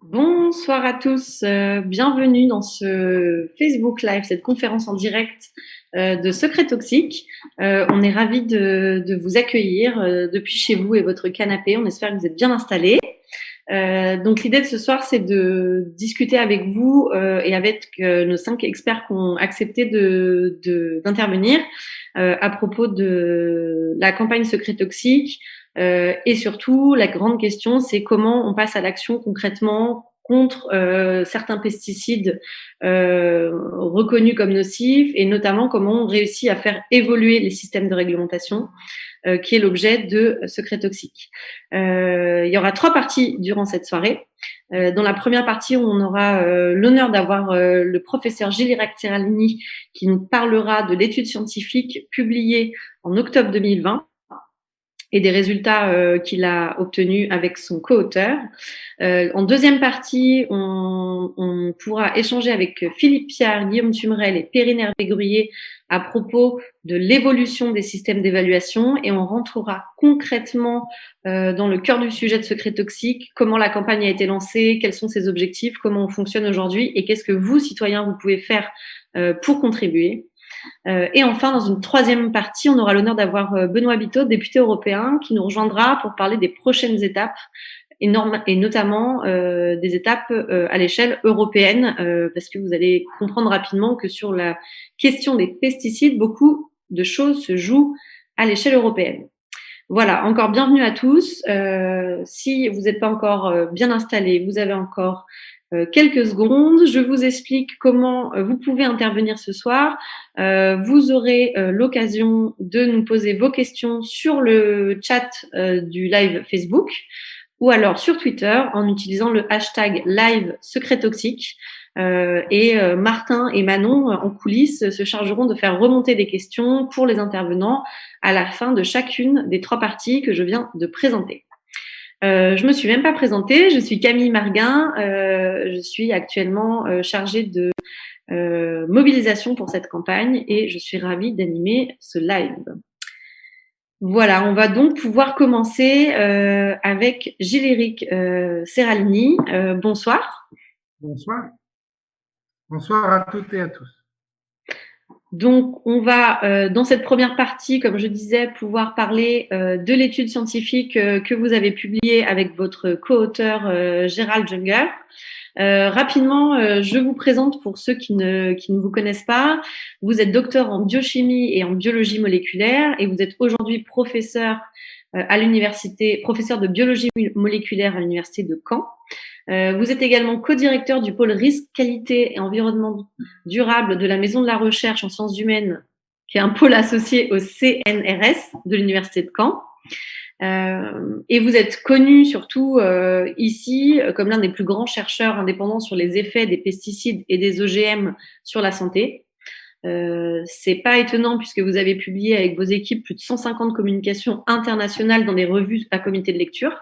Bonsoir à tous, bienvenue dans ce Facebook Live, cette conférence en direct de Secrets Toxiques. On est ravis de vous accueillir depuis chez vous et votre canapé. On espère que vous êtes bien installés. Donc l'idée de ce soir, c'est de discuter avec vous et avec nos 5 experts qui ont accepté d'intervenir à propos de la campagne Secrets Toxiques. Et surtout, la grande question, c'est comment on passe à l'action concrètement contre certains pesticides reconnus comme nocifs, et notamment comment on réussit à faire évoluer les systèmes de réglementation, qui est l'objet de Secrets Toxiques. Il y aura 3 parties durant cette soirée. Dans la première partie, on aura l'honneur d'avoir le professeur Gilles Serralini qui nous parlera de l'étude scientifique publiée en octobre 2020 et des résultats qu'il a obtenus avec son co-auteur. En deuxième partie, on pourra échanger avec Philippe Pierre, Guillaume Tumerel et Perrine Hervé-Gruyer à propos de l'évolution des systèmes d'évaluation, et on rentrera concrètement dans le cœur du sujet de Secrets Toxiques, comment la campagne a été lancée, quels sont ses objectifs, comment on fonctionne aujourd'hui et qu'est-ce que vous, citoyens, vous pouvez faire pour contribuer. Et enfin, dans une troisième partie, on aura l'honneur d'avoir Benoît Biteau, député européen, qui nous rejoindra pour parler des prochaines étapes et notamment des étapes à l'échelle européenne, parce que vous allez comprendre rapidement que sur la question des pesticides, beaucoup de choses se jouent à l'échelle européenne. Voilà, encore bienvenue à tous. Si vous n'êtes pas encore bien installés, vous avez encore quelques secondes. Je vous explique comment vous pouvez intervenir ce soir. Vous aurez l'occasion de nous poser vos questions sur le chat du live Facebook ou alors sur Twitter en utilisant le hashtag live secret toxique. Martin et Manon en coulisses se chargeront de faire remonter des questions pour les intervenants à la fin de chacune des 3 parties que je viens de présenter. Je me suis même pas présentée, je suis Camille Marguin, je suis actuellement chargée de mobilisation pour cette campagne et je suis ravie d'animer ce live. Voilà, on va donc pouvoir commencer avec Gilles-Éric Serralini. Bonsoir. Bonsoir. Bonsoir à toutes et à tous. Donc, on va, dans cette première partie, comme je disais, pouvoir parler de l'étude scientifique que vous avez publiée avec votre co-auteur Gérald Junger. Rapidement, je vous présente pour ceux qui ne vous connaissent pas. Vous êtes docteur en biochimie et en biologie moléculaire et vous êtes aujourd'hui professeur à l'université, professeur de biologie moléculaire à l'université de Caen. Vous êtes également co-directeur du pôle risque, qualité et environnement durable de la Maison de la Recherche en sciences humaines, qui est un pôle associé au CNRS de l'Université de Caen. Et vous êtes connu surtout ici comme l'un des plus grands chercheurs indépendants sur les effets des pesticides et des OGM sur la santé. C'est pas étonnant puisque vous avez publié avec vos équipes plus de 150 communications internationales dans des revues à comité de lecture.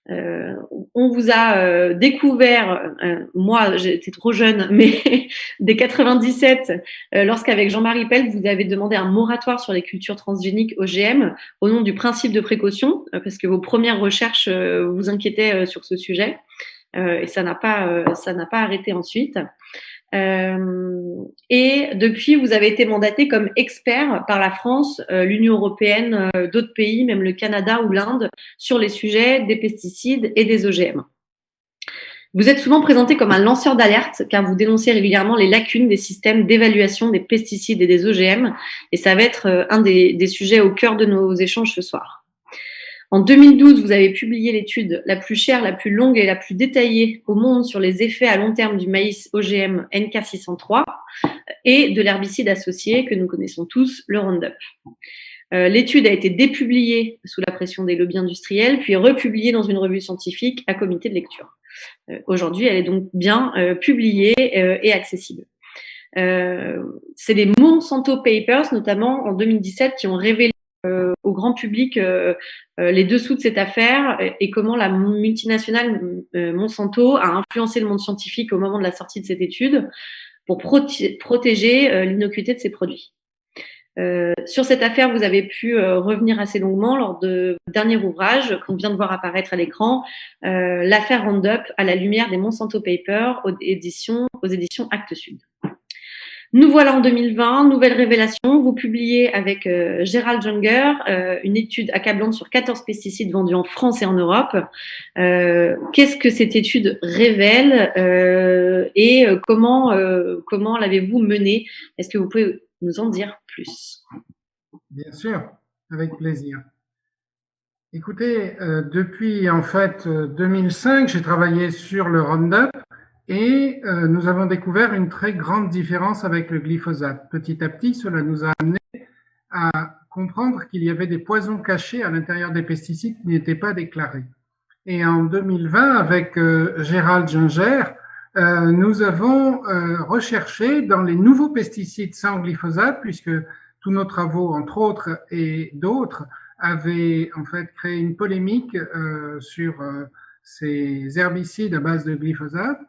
On vous a découvert, moi j'étais trop jeune, mais dès 97, lorsqu'avec Jean-Marie Pell, vous avez demandé un moratoire sur les cultures transgéniques OGM au nom du principe de précaution, parce que vos premières recherches vous inquiétaient sur ce sujet, et ça n'a pas arrêté ensuite. Et depuis, vous avez été mandaté comme expert par la France, l'Union européenne, d'autres pays, même le Canada ou l'Inde, sur les sujets des pesticides et des OGM. Vous êtes souvent présenté comme un lanceur d'alerte car vous dénoncez régulièrement les lacunes des systèmes d'évaluation des pesticides et des OGM, et ça va être un des sujets au cœur de nos échanges ce soir. En 2012, vous avez publié l'étude la plus chère, la plus longue et la plus détaillée au monde sur les effets à long terme du maïs OGM NK603 et de l'herbicide associé que nous connaissons tous, le Roundup. L'étude a été dépubliée sous la pression des lobbies industriels, puis republiée dans une revue scientifique à comité de lecture. Aujourd'hui, elle est donc bien publiée et accessible. C'est les Monsanto Papers, notamment en 2017, qui ont révélé au grand public les dessous de cette affaire et comment la multinationale Monsanto a influencé le monde scientifique au moment de la sortie de cette étude pour protéger l'innocuité de ses produits. Sur cette affaire, vous avez pu revenir assez longuement lors de votre dernier ouvrage qu'on vient de voir apparaître à l'écran, l'affaire Roundup à la lumière des Monsanto Papers aux éditions Actes Sud. Nous voilà en 2020, nouvelle révélation. Vous publiez avec Gérald Junger une étude accablante sur 14 pesticides vendus en France et en Europe. Qu'est-ce que cette étude révèle et comment l'avez-vous menée? Est-ce que vous pouvez nous en dire plus? Bien sûr, avec plaisir. Écoutez, depuis en fait 2005, j'ai travaillé sur le Roundup et nous avons découvert une très grande différence avec le glyphosate. Petit à petit, cela nous a amené à comprendre qu'il y avait des poisons cachés à l'intérieur des pesticides qui n'étaient pas déclarés. Et en 2020, avec Gérald Junger, nous avons recherché dans les nouveaux pesticides sans glyphosate, puisque tous nos travaux, entre autres et d'autres, avaient en fait créé une polémique sur ces herbicides à base de glyphosate.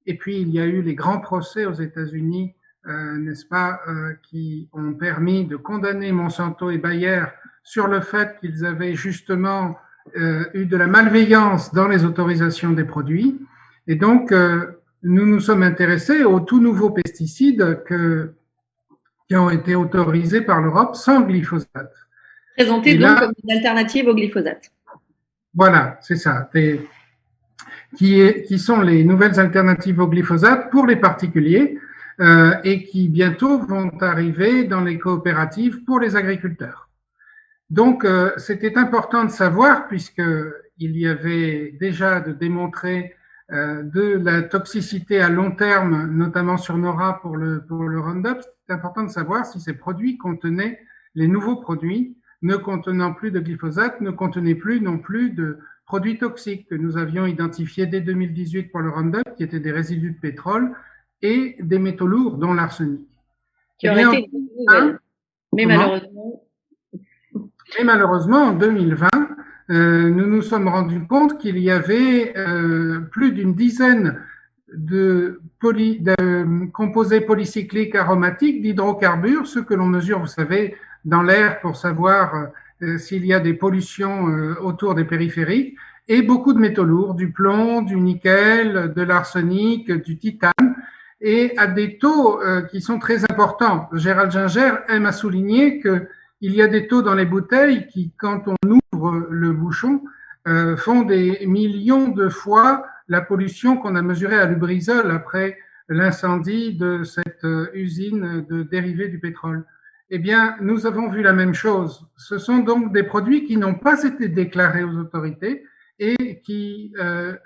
Et puis, il y a eu les grands procès aux États-Unis, n'est-ce pas, qui ont permis de condamner Monsanto et Bayer sur le fait qu'ils avaient justement eu de la malveillance dans les autorisations des produits. Et donc, nous nous sommes intéressés aux tout nouveaux pesticides qui ont été autorisés par l'Europe sans glyphosate. Présentés donc comme une alternative au glyphosate. Voilà, c'est ça. Qui sont les nouvelles alternatives au glyphosate pour les particuliers et qui bientôt vont arriver dans les coopératives pour les agriculteurs. Donc, c'était important de savoir, puisqu'il y avait déjà de démontrer de la toxicité à long terme, notamment sur nos rats pour le Roundup, c'est important de savoir si ces produits contenaient, les nouveaux produits, ne contenant plus de glyphosate, ne contenaient plus non plus de produits toxiques que nous avions identifiés dès 2018 pour le Roundup, qui étaient des résidus de pétrole et des métaux lourds, dont l'arsenic. Qui aurait été une nouvelle. Mais malheureusement, en 2020, nous nous sommes rendus compte qu'il y avait plus d'une dizaine de composés polycycliques aromatiques d'hydrocarbures, ceux que l'on mesure, vous savez, dans l'air pour savoir s'il y a des pollutions autour des périphériques, et beaucoup de métaux lourds, du plomb, du nickel, de l'arsenic, du titane, et à des taux qui sont très importants. Gérald Junger aime à souligner que il y a des taux dans les bouteilles qui, quand on ouvre le bouchon, font des millions de fois la pollution qu'on a mesurée à Lubrizol après l'incendie de cette usine de dérivés du pétrole. Eh bien, nous avons vu la même chose. Ce sont donc des produits qui n'ont pas été déclarés aux autorités et qui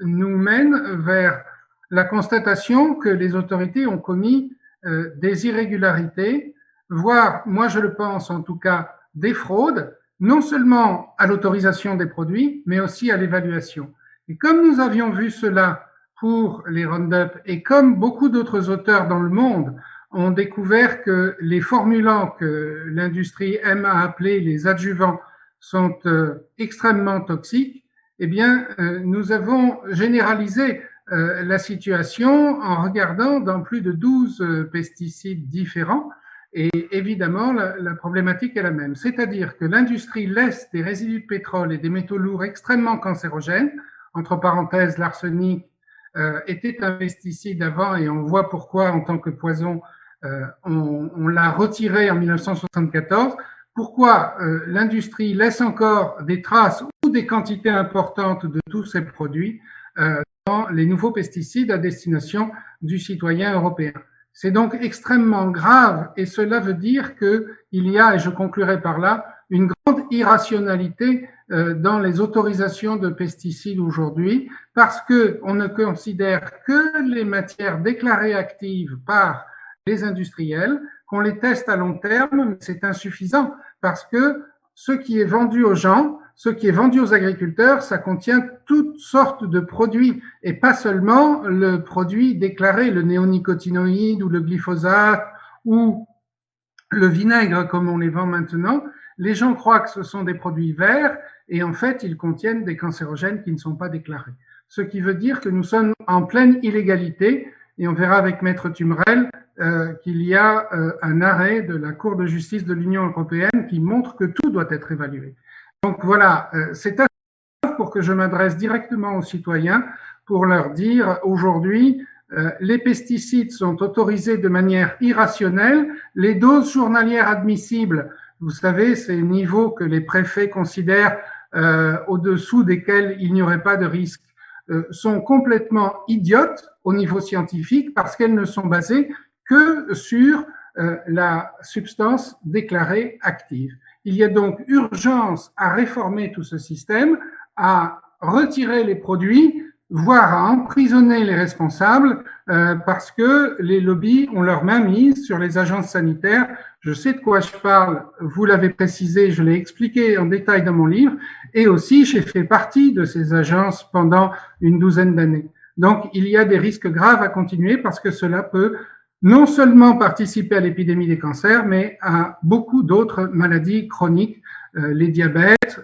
nous mènent vers la constatation que les autorités ont commis des irrégularités, voire, moi je le pense en tout cas, des fraudes, non seulement à l'autorisation des produits, mais aussi à l'évaluation. Et comme nous avions vu cela pour les Roundup, et comme beaucoup d'autres auteurs dans le monde ont découvert que les formulants que l'industrie aime à appeler les adjuvants sont extrêmement toxiques, eh bien, nous avons généralisé la situation en regardant dans plus de 12 pesticides différents. Et évidemment, la problématique est la même. C'est-à-dire que l'industrie laisse des résidus de pétrole et des métaux lourds extrêmement cancérogènes. Entre parenthèses, l'arsenic était un pesticide avant et on voit pourquoi, en tant que poison, on l'a retiré en 1974. Pourquoi l'industrie laisse encore des traces ou des quantités importantes de tous ces produits dans les nouveaux pesticides à destination du citoyen européen. C'est donc extrêmement grave et cela veut dire qu'il y a, et je conclurai par là, une grande irrationalité dans les autorisations de pesticides aujourd'hui parce qu'on ne considère que les matières déclarées actives par les industriels, qu'on les teste à long terme, mais c'est insuffisant parce que ce qui est vendu aux gens, ce qui est vendu aux agriculteurs, ça contient toutes sortes de produits et pas seulement le produit déclaré, le néonicotinoïde ou le glyphosate ou le vinaigre comme on les vend maintenant. Les gens croient que ce sont des produits verts et en fait, ils contiennent des cancérogènes qui ne sont pas déclarés. Ce qui veut dire que nous sommes en pleine illégalité et on verra avec Maître Tumerel qu'il y a un arrêt de la Cour de justice de l'Union européenne qui montre que tout doit être évalué. Donc voilà, c'est assez pour que je m'adresse directement aux citoyens pour leur dire aujourd'hui, les pesticides sont autorisés de manière irrationnelle, les doses journalières admissibles, vous savez, ces niveaux que les préfets considèrent au-dessous desquels il n'y aurait pas de risque, sont complètement idiotes au niveau scientifique parce qu'elles ne sont basées que sur la substance déclarée active. Il y a donc urgence à réformer tout ce système, à retirer les produits, voire à emprisonner les responsables, parce que les lobbies ont leur main mise sur les agences sanitaires. Je sais de quoi je parle, vous l'avez précisé, je l'ai expliqué en détail dans mon livre, et aussi j'ai fait partie de ces agences pendant une douzaine d'années. Donc il y a des risques graves à continuer parce que cela peut non seulement participer à l'épidémie des cancers, mais à beaucoup d'autres maladies chroniques, les diabètes,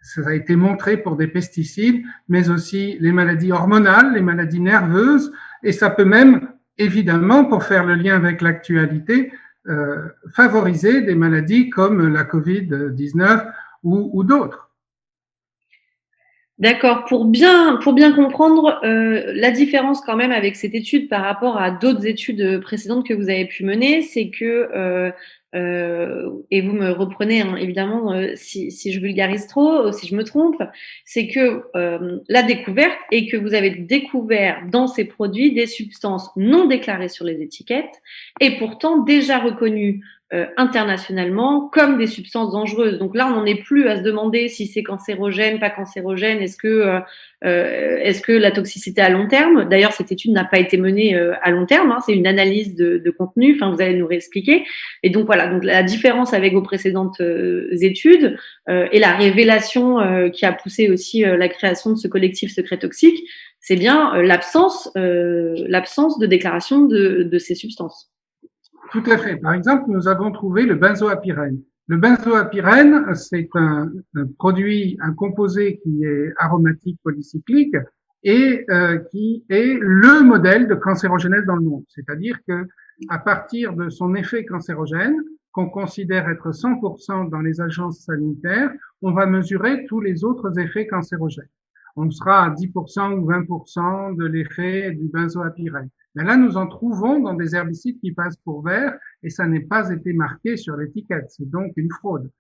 ça a été montré pour des pesticides, mais aussi les maladies hormonales, les maladies nerveuses, et ça peut même, évidemment, pour faire le lien avec l'actualité, favoriser des maladies comme la Covid-19 ou d'autres. D'accord. Pour bien comprendre la différence quand même avec cette étude par rapport à d'autres études précédentes que vous avez pu mener, c'est que et vous me reprenez hein, évidemment si je vulgarise trop, si je me trompe, c'est que la découverte est que vous avez découvert dans ces produits des substances non déclarées sur les étiquettes et pourtant déjà reconnues internationalement comme des substances dangereuses. Donc là, on n'en est plus à se demander si c'est cancérogène, pas cancérogène, est-ce que la toxicité à long terme. D'ailleurs, cette étude n'a pas été menée à long terme, hein, c'est une analyse de contenu, enfin vous allez nous réexpliquer. Et donc voilà, donc la différence avec vos précédentes études et la révélation qui a poussé aussi la création de ce collectif Secret Toxique, c'est bien l'absence de déclaration de ces substances. Tout à fait. Par exemple, nous avons trouvé le benzoapyrène. Le benzoapyrène, c'est un produit, un composé qui est aromatique polycyclique et qui est le modèle de cancérogénèse dans le monde. C'est-à-dire que à partir de son effet cancérogène, qu'on considère être 100% dans les agences sanitaires, on va mesurer tous les autres effets cancérogènes. On sera à 10% ou 20% de l'effet du benzoapyrène. Mais là, nous en trouvons dans des herbicides qui passent pour verts et ça n'est pas été marqué sur l'étiquette. C'est donc une fraude.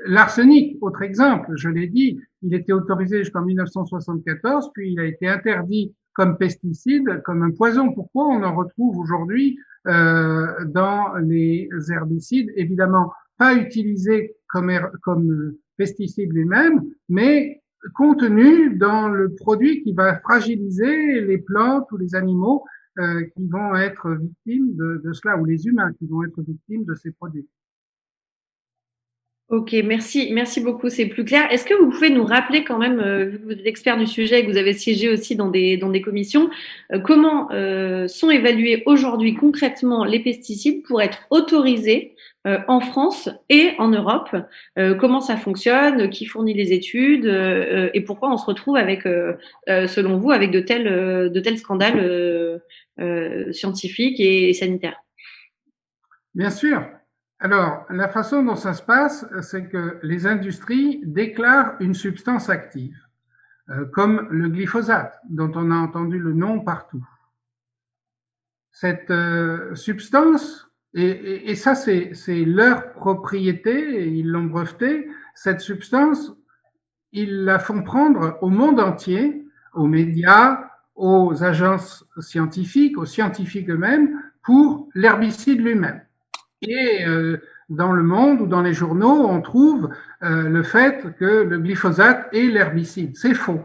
L'arsenic, autre exemple, je l'ai dit, il était autorisé jusqu'en 1974, puis il a été interdit comme pesticide, comme un poison. Pourquoi on en retrouve aujourd'hui dans les herbicides? Évidemment, pas utilisé comme pesticide lui-même, mais contenu dans le produit qui va fragiliser les plantes ou les animaux qui vont être victimes de cela, ou les humains qui vont être victimes de ces produits. Ok, merci beaucoup, c'est plus clair. Est-ce que vous pouvez nous rappeler quand même, vu que vous êtes expert du sujet et que vous avez siégé aussi dans des commissions, comment sont évalués aujourd'hui concrètement les pesticides pour être autorisés en France et en Europe? Comment ça fonctionne? Qui fournit les études? Et pourquoi on se retrouve avec, selon vous, avec de tels scandales scientifiques et sanitaires? Bien sûr. Alors, la façon dont ça se passe, c'est que les industries déclarent une substance active, comme le glyphosate, dont on a entendu le nom partout. Cette substance, et ça c'est leur propriété, et ils l'ont brevetée, cette substance, ils la font prendre au monde entier, aux médias, aux agences scientifiques, aux scientifiques eux-mêmes, pour l'herbicide lui-même. Et dans le monde ou dans les journaux, on trouve le fait que le glyphosate est l'herbicide. C'est faux.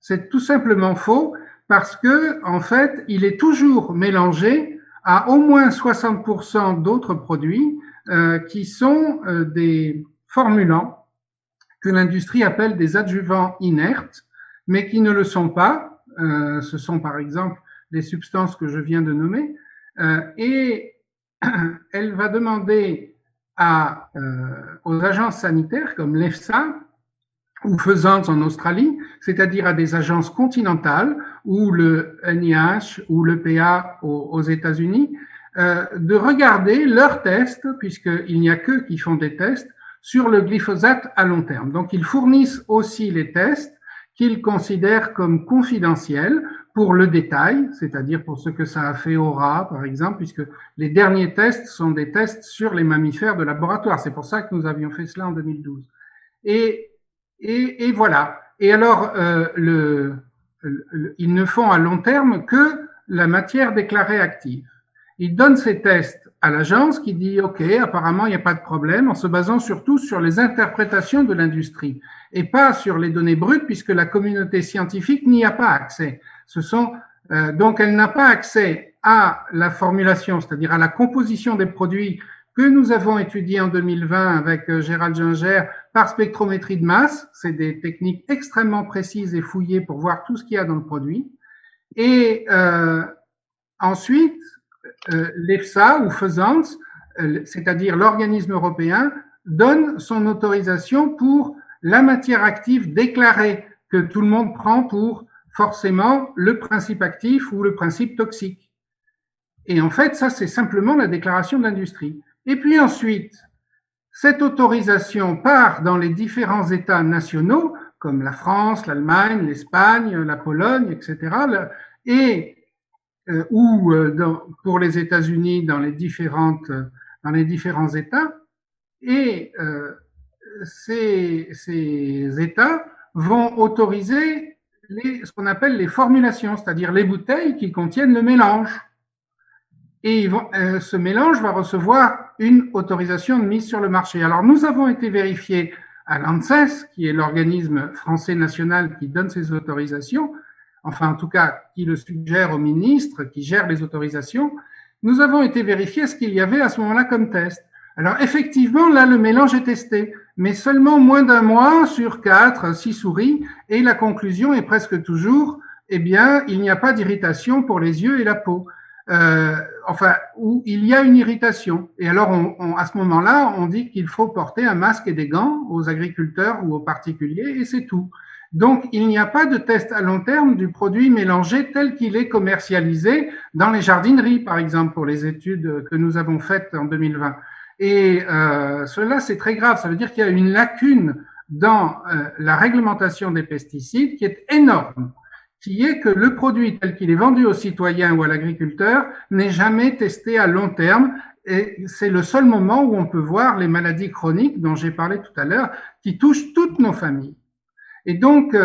C'est tout simplement faux parce que, en fait, il est toujours mélangé à au moins 60% d'autres produits qui sont des formulants que l'industrie appelle des adjuvants inertes, mais qui ne le sont pas. Ce sont par exemple les substances que je viens de nommer. Et elle va demander aux agences sanitaires comme l'EFSA ou faisantes en Australie, c'est-à-dire à des agences continentales, ou le NIH ou l'EPA aux États-Unis, de regarder leurs tests, puisqu'il n'y a qu'eux qui font des tests, sur le glyphosate à long terme. Donc, ils fournissent aussi les tests qu'ils considèrent comme confidentiels pour le détail, c'est-à-dire pour ce que ça a fait au rat, par exemple, puisque les derniers tests sont des tests sur les mammifères de laboratoire. C'est pour ça que nous avions fait cela en 2012. Et voilà. Et alors, ils ne font à long terme que la matière déclarée active. Ils donnent ces tests à l'agence qui dit OK, apparemment il n'y a pas de problème, en se basant surtout sur les interprétations de l'industrie et pas sur les données brutes, puisque la communauté scientifique n'y a pas accès. Donc elle n'a pas accès à la formulation, c'est-à-dire à la composition des produits que nous avons étudié en 2020 avec Gérald Ginger par spectrométrie de masse. C'est des techniques extrêmement précises et fouillées pour voir tout ce qu'il y a dans le produit. Et ensuite, l'EFSA ou FAISANS, c'est-à-dire l'organisme européen, donne son autorisation pour la matière active déclarée que tout le monde prend pour forcément le principe actif ou le principe toxique. Et en fait, ça, c'est simplement la déclaration de l'industrie. Et puis ensuite, cette autorisation part dans les différents États nationaux, comme la France, l'Allemagne, l'Espagne, la Pologne, etc., et ou pour les États-Unis dans les différents États. Et ces États vont autoriser ce qu'on appelle les formulations, c'est-à-dire les bouteilles qui contiennent le mélange. Et ce mélange va recevoir une autorisation de mise sur le marché. Alors, nous avons été vérifiés à l'ANSES, qui est l'organisme français national qui donne ces autorisations, enfin, en tout cas, qui le suggère au ministre, qui gère les autorisations. Nous avons été vérifiés ce qu'il y avait à ce moment-là comme test. Alors, effectivement, là, le mélange est testé, mais seulement moins d'un mois sur 4, 6 souris, et la conclusion est presque toujours, eh bien, il n'y a pas d'irritation pour les yeux et la peau. Où il y a une irritation. Et alors, à ce moment-là, on dit qu'il faut porter un masque et des gants aux agriculteurs ou aux particuliers, et c'est tout. Donc, il n'y a pas de test à long terme du produit mélangé tel qu'il est commercialisé dans les jardineries, par exemple, pour les études que nous avons faites en 2020. Et cela, c'est très grave. Ça veut dire qu'il y a une lacune dans la réglementation des pesticides qui est énorme, qui est que le produit tel qu'il est vendu aux citoyens ou à l'agriculteur n'est jamais testé à long terme. Et c'est le seul moment où on peut voir les maladies chroniques dont j'ai parlé tout à l'heure, qui touchent toutes nos familles. Et donc,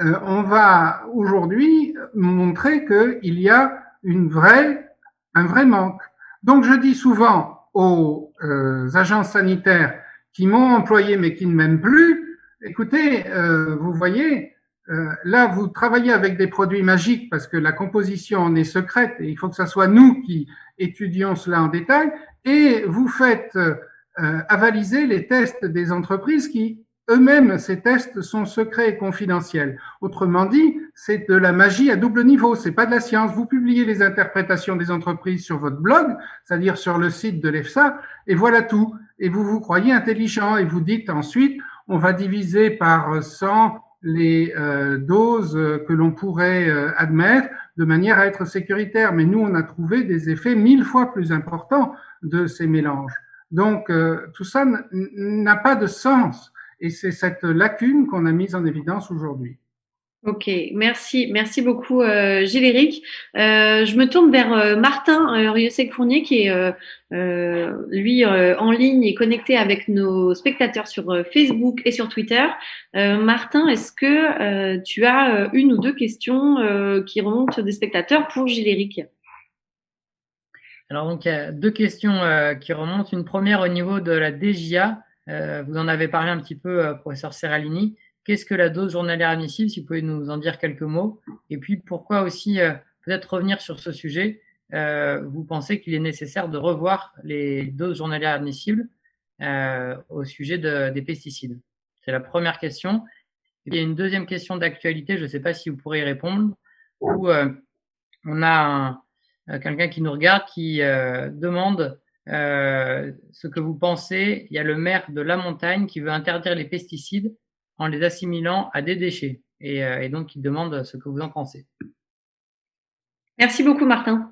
on va aujourd'hui montrer qu'il y a un vrai manque. Donc, je dis souvent aux agences sanitaires qui m'ont employé mais qui ne m'aiment plus, écoutez, vous voyez, là, vous travaillez avec des produits magiques parce que la composition en est secrète et il faut que ce soit nous qui étudions cela en détail, et vous faites avaliser les tests des entreprises qui, eux-mêmes, ces tests sont secrets et confidentiels. Autrement dit, c'est de la magie à double niveau, c'est pas de la science. Vous publiez les interprétations des entreprises sur votre blog, c'est-à-dire sur le site de l'EFSA, et voilà tout. Et vous vous croyez intelligent et vous dites ensuite, on va diviser par 100 les doses que l'on pourrait admettre de manière à être sécuritaire. Mais nous, on a trouvé des effets 1000 fois plus importants de ces mélanges. Donc, tout ça n'a pas de sens. Et c'est cette lacune qu'on a mise en évidence aujourd'hui. Ok, merci beaucoup Gilles-Éric. Je me tourne vers Martin Rieussec-Fournier qui est lui en ligne et connecté avec nos spectateurs sur Facebook et sur Twitter. Martin, est-ce que tu as une ou deux questions qui remontent des spectateurs pour Gilles-Éric? Alors donc il y a deux questions qui remontent. Une première au niveau de la DJA. Vous en avez parlé un petit peu, professeur Serralini. Qu'est-ce que la dose journalière admissible, si vous pouvez nous en dire quelques mots? Et puis, pourquoi aussi, peut-être revenir sur ce sujet, vous pensez qu'il est nécessaire de revoir les doses journalières admissibles au sujet des pesticides? C'est la première question. Et puis, il y a une deuxième question d'actualité, je ne sais pas si vous pourrez y répondre, où on a quelqu'un qui nous regarde qui demande ce que vous pensez. Il y a le maire de La Montagne qui veut interdire les pesticides en les assimilant à des déchets. Et donc, il demande ce que vous en pensez. Merci beaucoup, Martin.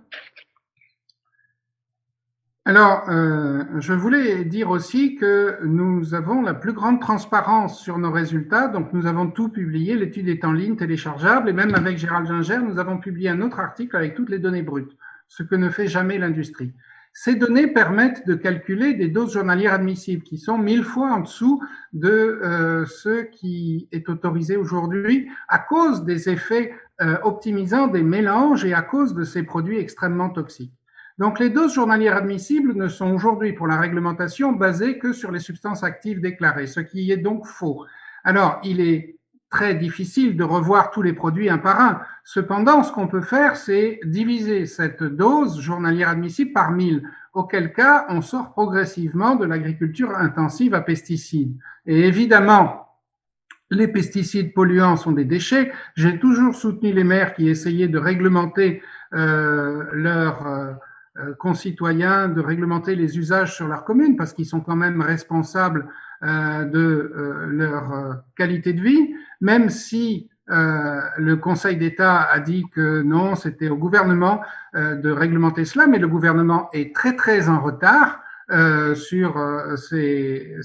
Alors, je voulais dire aussi que nous avons la plus grande transparence sur nos résultats. Donc, nous avons tout publié. L'étude est en ligne, téléchargeable. Et même avec Gérald Ginger, nous avons publié un autre article avec toutes les données brutes, ce que ne fait jamais l'industrie. Ces données permettent de calculer des doses journalières admissibles qui sont 1000 fois en dessous de ce qui est autorisé aujourd'hui à cause des effets optimisants des mélanges et à cause de ces produits extrêmement toxiques. Donc, les doses journalières admissibles ne sont aujourd'hui, pour la réglementation, basées que sur les substances actives déclarées, ce qui est donc faux. Alors, il est très difficile de revoir tous les produits un par un. Cependant, ce qu'on peut faire, c'est diviser cette dose journalière admissible par 1000, auquel cas, on sort progressivement de l'agriculture intensive à pesticides. Et évidemment, les pesticides polluants sont des déchets. J'ai toujours soutenu les maires qui essayaient de réglementer leurs concitoyens, de réglementer les usages sur leur commune, parce qu'ils sont quand même responsables de leur qualité de vie, même si le Conseil d'État a dit que non, c'était au gouvernement de réglementer cela, mais le gouvernement est très très en retard sur ces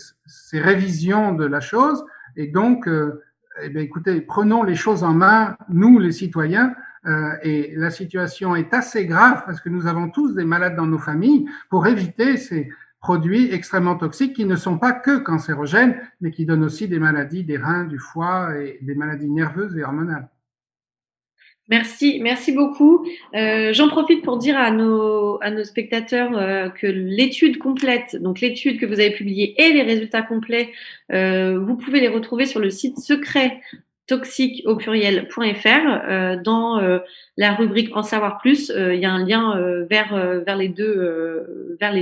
révisions de la chose, et donc, eh bien, écoutez, prenons les choses en main, nous les citoyens, et la situation est assez grave parce que nous avons tous des malades dans nos familles pour éviter ces produits extrêmement toxiques qui ne sont pas que cancérogènes, mais qui donnent aussi des maladies des reins, du foie et des maladies nerveuses et hormonales. Merci beaucoup. J'en profite pour dire à nos spectateurs que l'étude complète, donc l'étude que vous avez publiée et les résultats complets, vous pouvez les retrouver sur le site secret toxique au pluriel.fr dans la rubrique En savoir plus. Il y a un lien vers les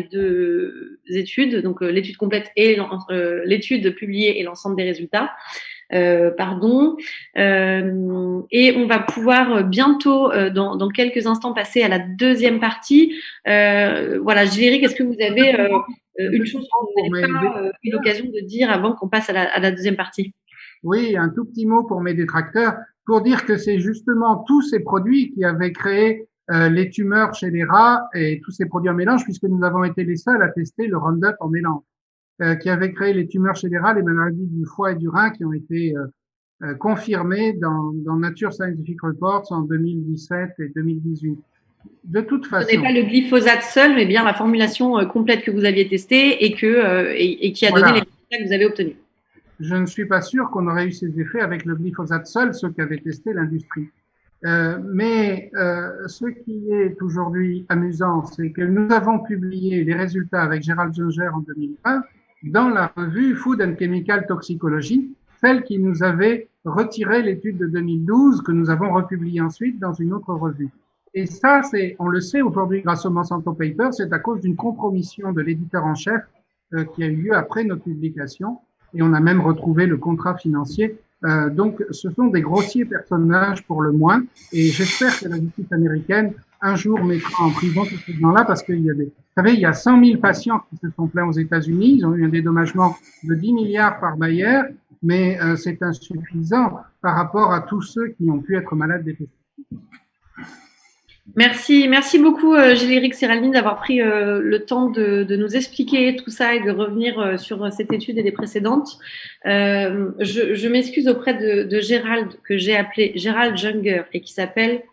deux études, donc l'étude complète et l'étude publiée et l'ensemble des résultats. Et on va pouvoir bientôt, dans quelques instants, passer à la deuxième partie. Voilà, Géry, est-ce que vous avez une chose que vous n'avez pas eu l'occasion de dire avant qu'on passe à la deuxième partie? Oui, un tout petit mot pour mes détracteurs, pour dire que c'est justement tous ces produits qui avaient créé les tumeurs chez les rats et tous ces produits en mélange, puisque nous avons été les seuls à tester le Roundup en mélange, qui avait créé les tumeurs chez les rats, les maladies du foie et du rein qui ont été confirmées dans Nature Scientific Reports en 2017 et 2018. De toute façon. Ce n'est pas le glyphosate seul, mais bien la formulation complète que vous aviez testée et qui a donné les résultats que vous avez obtenus. Je ne suis pas sûr qu'on aurait eu ces effets avec le glyphosate seul, ceux qu'avait testé l'industrie. Mais ce qui est aujourd'hui amusant, c'est que nous avons publié les résultats avec Gérald Ginger en 2020 dans la revue Food and Chemical Toxicology, celle qui nous avait retiré l'étude de 2012, que nous avons republiée ensuite dans une autre revue. Et ça, on le sait aujourd'hui grâce au Monsanto Paper, c'est à cause d'une compromission de l'éditeur en chef qui a eu lieu après notre publication. Et on a même retrouvé le contrat financier. Donc, ce sont des grossiers personnages pour le moins. Et j'espère que la justice américaine, un jour, mettra en prison tous ces gens-là parce qu'il y a vous savez, il y a 100 000 patients qui se sont plaints aux États-Unis. Ils ont eu un dédommagement de 10 milliards par Bayer, mais c'est insuffisant par rapport à tous ceux qui ont pu être malades des pesticides. Merci beaucoup, Giléric Serralini, d'avoir pris le temps de nous expliquer tout ça et de revenir sur cette étude et les précédentes. Je m'excuse auprès de Gérald, que j'ai appelé Gérald Ginger et qui s'appelle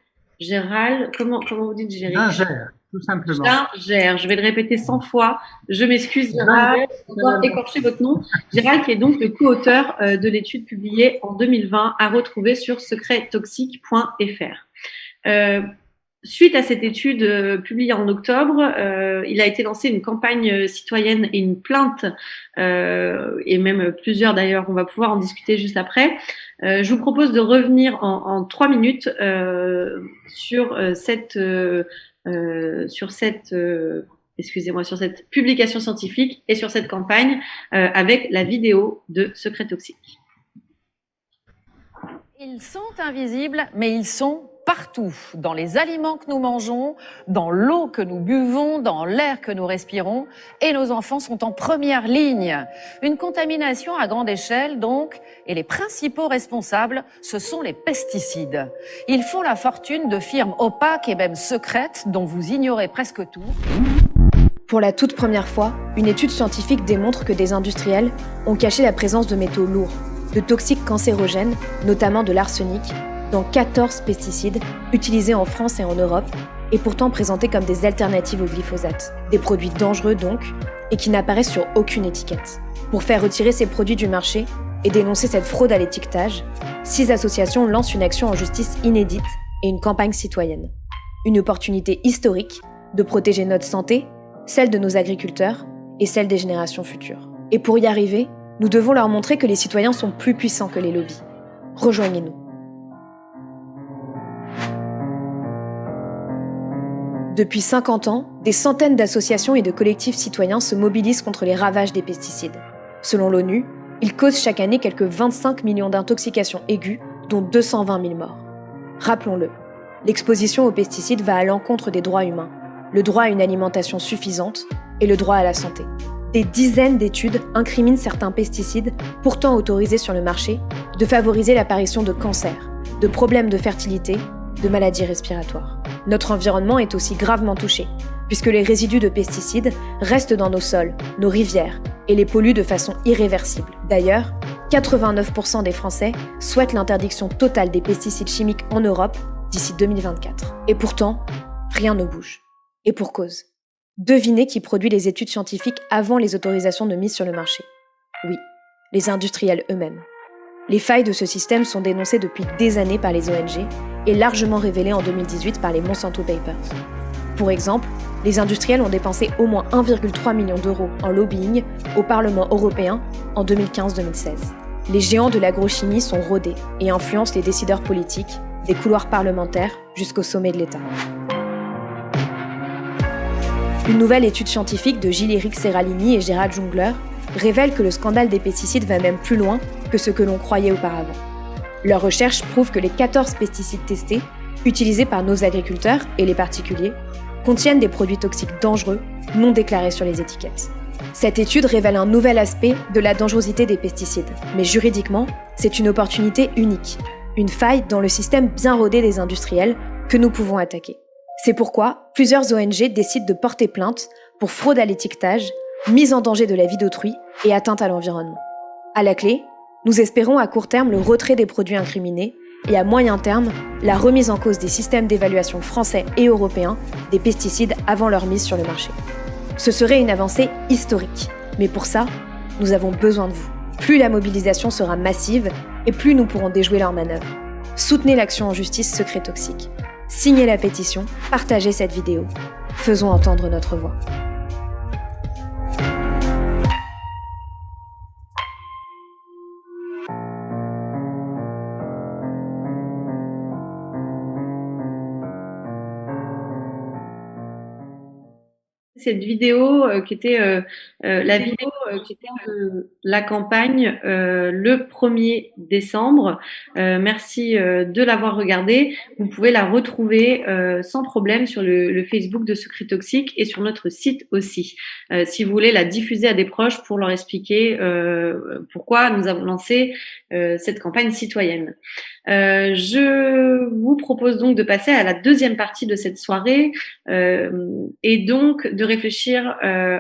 Gérald, comment vous dites Gérald? Ginger, tout simplement. Ginger, je vais le répéter 100 fois. Je m'excuse, Gérald, d'avoir écorché votre nom. Gérald, qui est donc le co-auteur de l'étude publiée en 2020, à retrouver sur secrettoxique.fr. Suite à cette étude publiée en octobre, il a été lancé une campagne citoyenne et une plainte, et même plusieurs d'ailleurs, on va pouvoir en discuter juste après. Je vous propose de revenir en 3 minutes sur cette publication scientifique et sur cette campagne avec la vidéo de Secret Toxique. Ils sont invisibles, mais ils sont partout, dans les aliments que nous mangeons, dans l'eau que nous buvons, dans l'air que nous respirons, et nos enfants sont en première ligne. Une contamination à grande échelle, donc, et les principaux responsables, ce sont les pesticides. Ils font la fortune de firmes opaques et même secrètes, dont vous ignorez presque tout. Pour la toute première fois, une étude scientifique démontre que des industriels ont caché la présence de métaux lourds, de toxiques cancérogènes, notamment de l'arsenic, dans 14 pesticides utilisés en France et en Europe, et pourtant présentés comme des alternatives au glyphosate. Des produits dangereux donc, et qui n'apparaissent sur aucune étiquette. Pour faire retirer ces produits du marché et dénoncer cette fraude à l'étiquetage, 6 associations lancent une action en justice inédite et une campagne citoyenne. Une opportunité historique de protéger notre santé, celle de nos agriculteurs et celle des générations futures. Et pour y arriver, nous devons leur montrer que les citoyens sont plus puissants que les lobbies. Rejoignez-nous. Depuis 50 ans, des centaines d'associations et de collectifs citoyens se mobilisent contre les ravages des pesticides. Selon l'ONU, ils causent chaque année quelques 25 millions d'intoxications aiguës, dont 220 000 morts. Rappelons-le, l'exposition aux pesticides va à l'encontre des droits humains, le droit à une alimentation suffisante et le droit à la santé. Des dizaines d'études incriminent certains pesticides, pourtant autorisés sur le marché, de favoriser l'apparition de cancers, de problèmes de fertilité, de maladies respiratoires. Notre environnement est aussi gravement touché, puisque les résidus de pesticides restent dans nos sols, nos rivières, et les polluent de façon irréversible. D'ailleurs, 89% des Français souhaitent l'interdiction totale des pesticides chimiques en Europe d'ici 2024. Et pourtant, rien ne bouge. Et pour cause. Devinez qui produit les études scientifiques avant les autorisations de mise sur le marché. Oui, les industriels eux-mêmes. Les failles de ce système sont dénoncées depuis des années par les ONG et largement révélées en 2018 par les Monsanto Papers. Pour exemple, les industriels ont dépensé au moins 1,3 million d'euros en lobbying au Parlement européen en 2015-2016. Les géants de l'agrochimie sont rodés et influencent les décideurs politiques, des couloirs parlementaires jusqu'au sommet de l'État. Une nouvelle étude scientifique de Gilles-Éric Serralini et Gérald Jungler révèle que le scandale des pesticides va même plus loin que ce que l'on croyait auparavant. Leurs recherches prouvent que les 14 pesticides testés, utilisés par nos agriculteurs et les particuliers, contiennent des produits toxiques dangereux non déclarés sur les étiquettes. Cette étude révèle un nouvel aspect de la dangerosité des pesticides, mais juridiquement, c'est une opportunité unique, une faille dans le système bien rodé des industriels que nous pouvons attaquer. C'est pourquoi plusieurs ONG décident de porter plainte pour fraude à l'étiquetage, mise en danger de la vie d'autrui et atteinte à l'environnement. À la clé, nous espérons à court terme le retrait des produits incriminés et à moyen terme, la remise en cause des systèmes d'évaluation français et européens des pesticides avant leur mise sur le marché. Ce serait une avancée historique, mais pour ça, nous avons besoin de vous. Plus la mobilisation sera massive et plus nous pourrons déjouer leurs manœuvres. Soutenez l'action en justice Secret Toxique. Signez la pétition, partagez cette vidéo. Faisons entendre notre voix. Cette vidéo qui était la vidéo qui était de la campagne le 1er décembre. Merci de l'avoir regardée. Vous pouvez la retrouver sans problème sur le Facebook de Secret Toxique et sur notre site aussi. Si vous voulez la diffuser à des proches pour leur expliquer pourquoi nous avons lancé cette campagne citoyenne. Je vous propose donc de passer à la deuxième partie de cette soirée et donc de réfléchir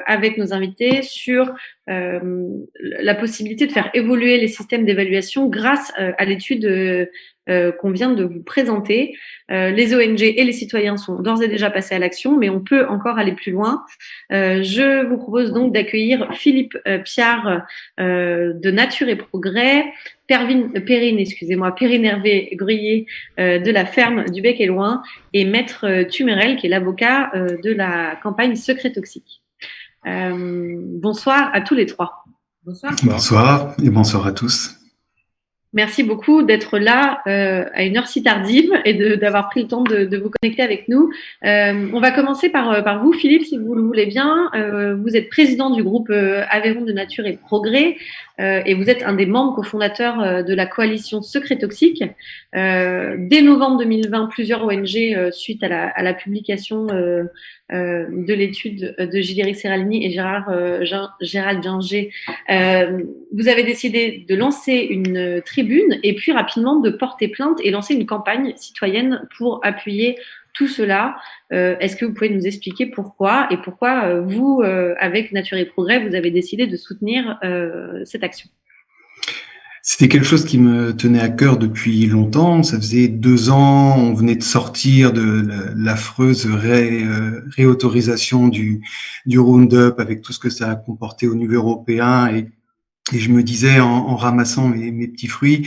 avec nos invités sur la possibilité de faire évoluer les systèmes d'évaluation grâce à l'étude qu'on vient de vous présenter. Les ONG et les citoyens sont d'ores et déjà passés à l'action, mais on peut encore aller plus loin. Je vous propose donc d'accueillir Philippe Piard de Nature et Progrès, Perrine Hervé Gruyé de la ferme du Bec et Loin et Maître Tumerel qui est l'avocat de la campagne Secret Toxique. Bonsoir à tous les trois. Bonsoir. Bonsoir et bonsoir à tous. Merci beaucoup d'être là à une heure si tardive et d'avoir pris le temps de vous connecter avec nous. On va commencer par vous, Philippe, si vous le voulez bien. Vous êtes président du groupe Aveyron de Nature et Progrès. et vous êtes un des membres cofondateurs de la coalition Secret Toxique. Dès novembre 2020, plusieurs ONG, suite à la publication de l'étude de Gilles-Éric Serralini et Gérald Ginger, vous avez décidé de lancer une tribune et puis rapidement de porter plainte et lancer une campagne citoyenne pour appuyer tout cela. Est-ce que vous pouvez nous expliquer pourquoi et pourquoi vous, avec Nature et Progrès, vous avez décidé de soutenir cette action? C'était quelque chose qui me tenait à cœur depuis longtemps. Ça faisait 2 ans, on venait de sortir de l'affreuse réautorisation du Roundup avec tout ce que ça a comporté au niveau européen. Et je me disais en ramassant mes petits fruits,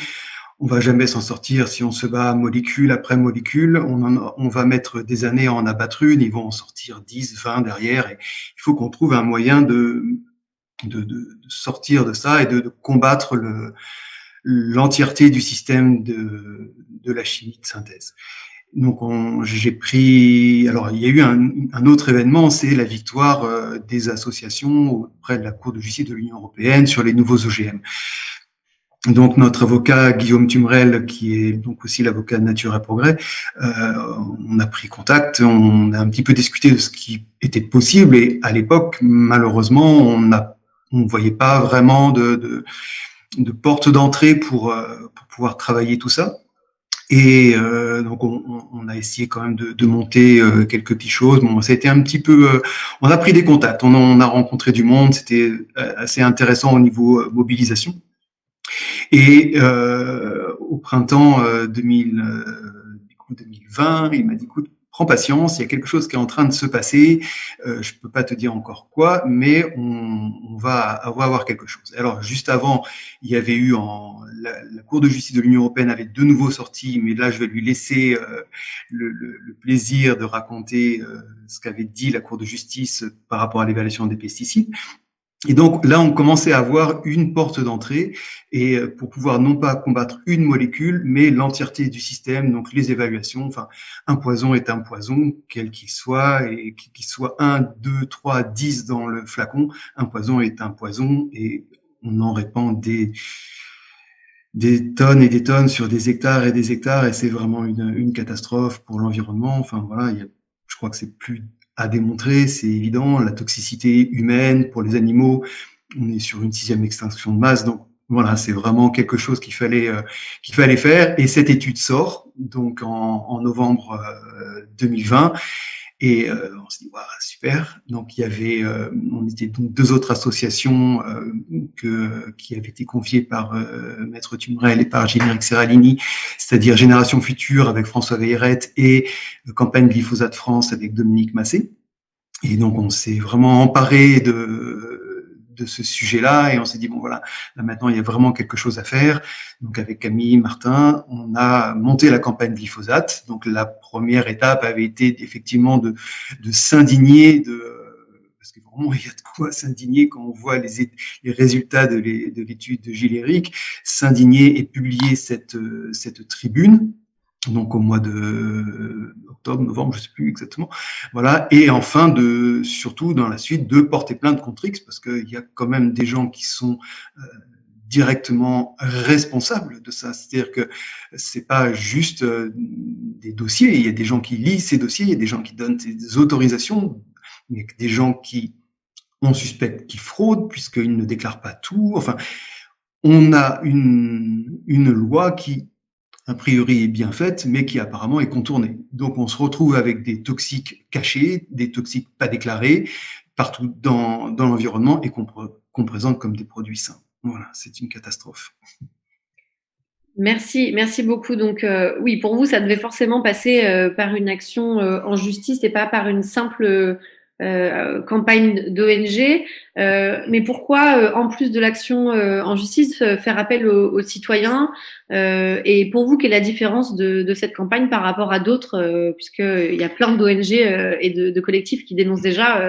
on va jamais s'en sortir si on se bat molécule après molécule. On va mettre des années à en abattre une, ils vont en sortir 10, 20 derrière. Et il faut qu'on trouve un moyen de sortir de ça et de combattre l'entièreté du système de la chimie de synthèse. Donc j'ai pris. Alors il y a eu un autre événement, c'est la victoire des associations auprès de la Cour de justice de l'Union européenne sur les nouveaux OGM. Donc notre avocat Guillaume Tumrel, qui est donc aussi l'avocat de Nature et Progrès, on a pris contact, on a un petit peu discuté de ce qui était possible et à l'époque, malheureusement, on voyait pas vraiment de porte d'entrée pour pouvoir travailler tout ça. Et donc on a essayé quand même de monter quelques petites choses. Bon, ça a été un petit peu. On a pris des contacts, on a rencontré du monde. C'était assez intéressant au niveau mobilisation. Et au printemps 2020, il m'a dit écoute, prends patience, il y a quelque chose qui est en train de se passer. Je peux pas te dire encore quoi, mais on va avoir quelque chose. Alors juste avant, il y avait eu la Cour de justice de l'Union européenne avait de nouveau sorti, mais là je vais lui laisser le plaisir de raconter ce qu'avait dit la Cour de justice par rapport à l'évaluation des pesticides. Et donc là, on commençait à avoir une porte d'entrée et pour pouvoir non pas combattre une molécule, mais l'entièreté du système, donc les évaluations. Enfin, un poison est un poison, quel qu'il soit, et qu'il soit 1, 2, 3, 10 dans le flacon, un poison est un poison et on en répand des tonnes et des tonnes sur des hectares et c'est vraiment une catastrophe pour l'environnement. Enfin voilà, je crois que c'est plus à démontrer, c'est évident, la toxicité humaine pour les animaux, on est sur une 6e extinction de masse, donc voilà, c'est vraiment quelque chose qu'il fallait faire. Et cette étude sort donc en novembre 2020, et on se dit waouh, super. Donc il y avait, on était donc 2 autres associations qui avaient été confiées par Maître Tumrel et par Gilles-Éric Serralini, c'est-à-dire Génération Future avec François Veilleret et Campagne Glyphosate France avec Dominique Massé. Et donc on s'est vraiment emparé de ce sujet-là et on s'est dit bon voilà, là maintenant il y a vraiment quelque chose à faire. Donc avec Camille Martin, on a monté la campagne glyphosate. Donc la première étape avait été effectivement de s'indigner parce que vraiment il y a de quoi s'indigner quand on voit les résultats de l'étude de Gilles-Éric, s'indigner et publier cette tribune. Donc au mois de octobre, novembre, je sais plus exactement. Voilà. Et enfin surtout dans la suite, de porter plainte contre X, parce qu'il y a quand même des gens qui sont directement responsables de ça. C'est-à-dire que c'est pas juste des dossiers. Il y a des gens qui lisent ces dossiers, il y a des gens qui donnent des autorisations, il y a des gens on suspecte qu'ils fraudent puisqu'ils ne déclarent pas tout. Enfin, on a une loi qui a priori est bien faite, mais qui apparemment est contournée. Donc on se retrouve avec des toxiques cachés, des toxiques pas déclarés, partout dans l'environnement et qu'on présente comme des produits sains. Voilà, c'est une catastrophe. Merci beaucoup. Donc oui, pour vous, ça devait forcément passer par une action en justice et pas par une simple campagne d'ONG. Mais pourquoi, en plus de l'action en justice, faire appel aux citoyens et pour vous, quelle est la différence de cette campagne par rapport à d'autres, puisqu'il y a plein d'ONG et de collectifs qui dénoncent déjà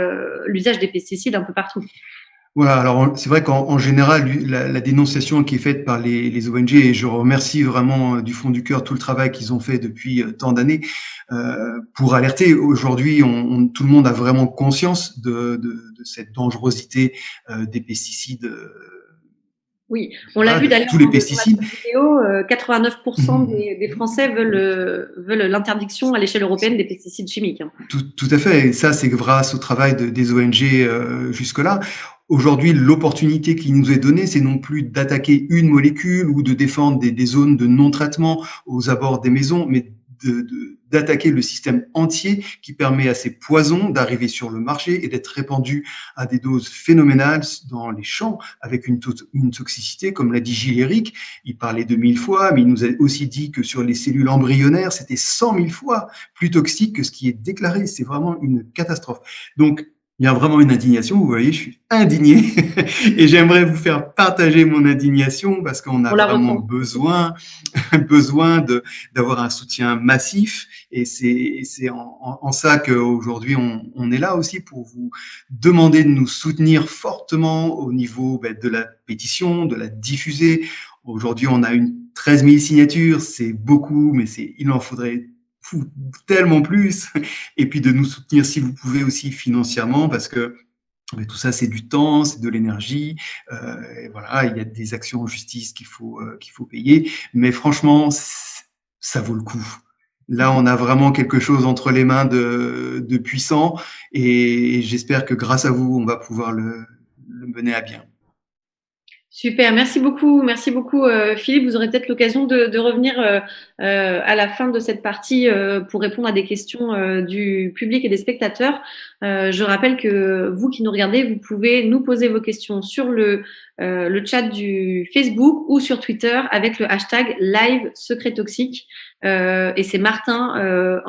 l'usage des pesticides un peu partout? Voilà, alors c'est vrai qu'en général, la dénonciation qui est faite par les ONG, et je remercie vraiment du fond du cœur tout le travail qu'ils ont fait depuis tant d'années pour alerter. Aujourd'hui, tout le monde a vraiment conscience de cette dangerosité des pesticides Oui, on l'a vu d'ailleurs tous les dans pesticides. la vidéo, 89% des Français veulent l'interdiction à l'échelle européenne des pesticides chimiques. Hein. Tout à fait. Et ça, c'est grâce au travail des ONG jusque-là. Aujourd'hui, l'opportunité qui nous est donnée, c'est non plus d'attaquer une molécule ou de défendre des zones de non-traitement aux abords des maisons, mais d'attaquer le système entier qui permet à ces poisons d'arriver sur le marché et d'être répandus à des doses phénoménales dans les champs avec une toxicité, comme l'a dit Gilles Éric. Il parlait de 1000 fois, mais il nous a aussi dit que sur les cellules embryonnaires, c'était 100 000 fois plus toxique que ce qui est déclaré. C'est vraiment une catastrophe. Donc, il y a vraiment une indignation. Vous voyez, je suis indigné et j'aimerais vous faire partager mon indignation parce qu'on a vraiment besoin d'avoir un soutien massif et c'est en ça qu'aujourd'hui on est là aussi pour vous demander de nous soutenir fortement au niveau de la pétition, de la diffuser. Aujourd'hui, on a 13 000 signatures, c'est beaucoup, mais il en faudrait tellement plus, et puis de nous soutenir si vous pouvez aussi financièrement, parce que tout ça c'est du temps, c'est de l'énergie, et voilà, il y a des actions en justice qu'il faut payer, mais franchement ça vaut le coup. Là, on a vraiment quelque chose entre les mains de puissant, et j'espère que grâce à vous, on va pouvoir le mener à bien. Super, merci beaucoup Philippe. Vous aurez peut-être l'occasion de revenir à la fin de cette partie pour répondre à des questions du public et des spectateurs. Je rappelle que vous qui nous regardez, vous pouvez nous poser vos questions sur le chat du Facebook ou sur Twitter avec le hashtag live secret toxique. Et c'est Martin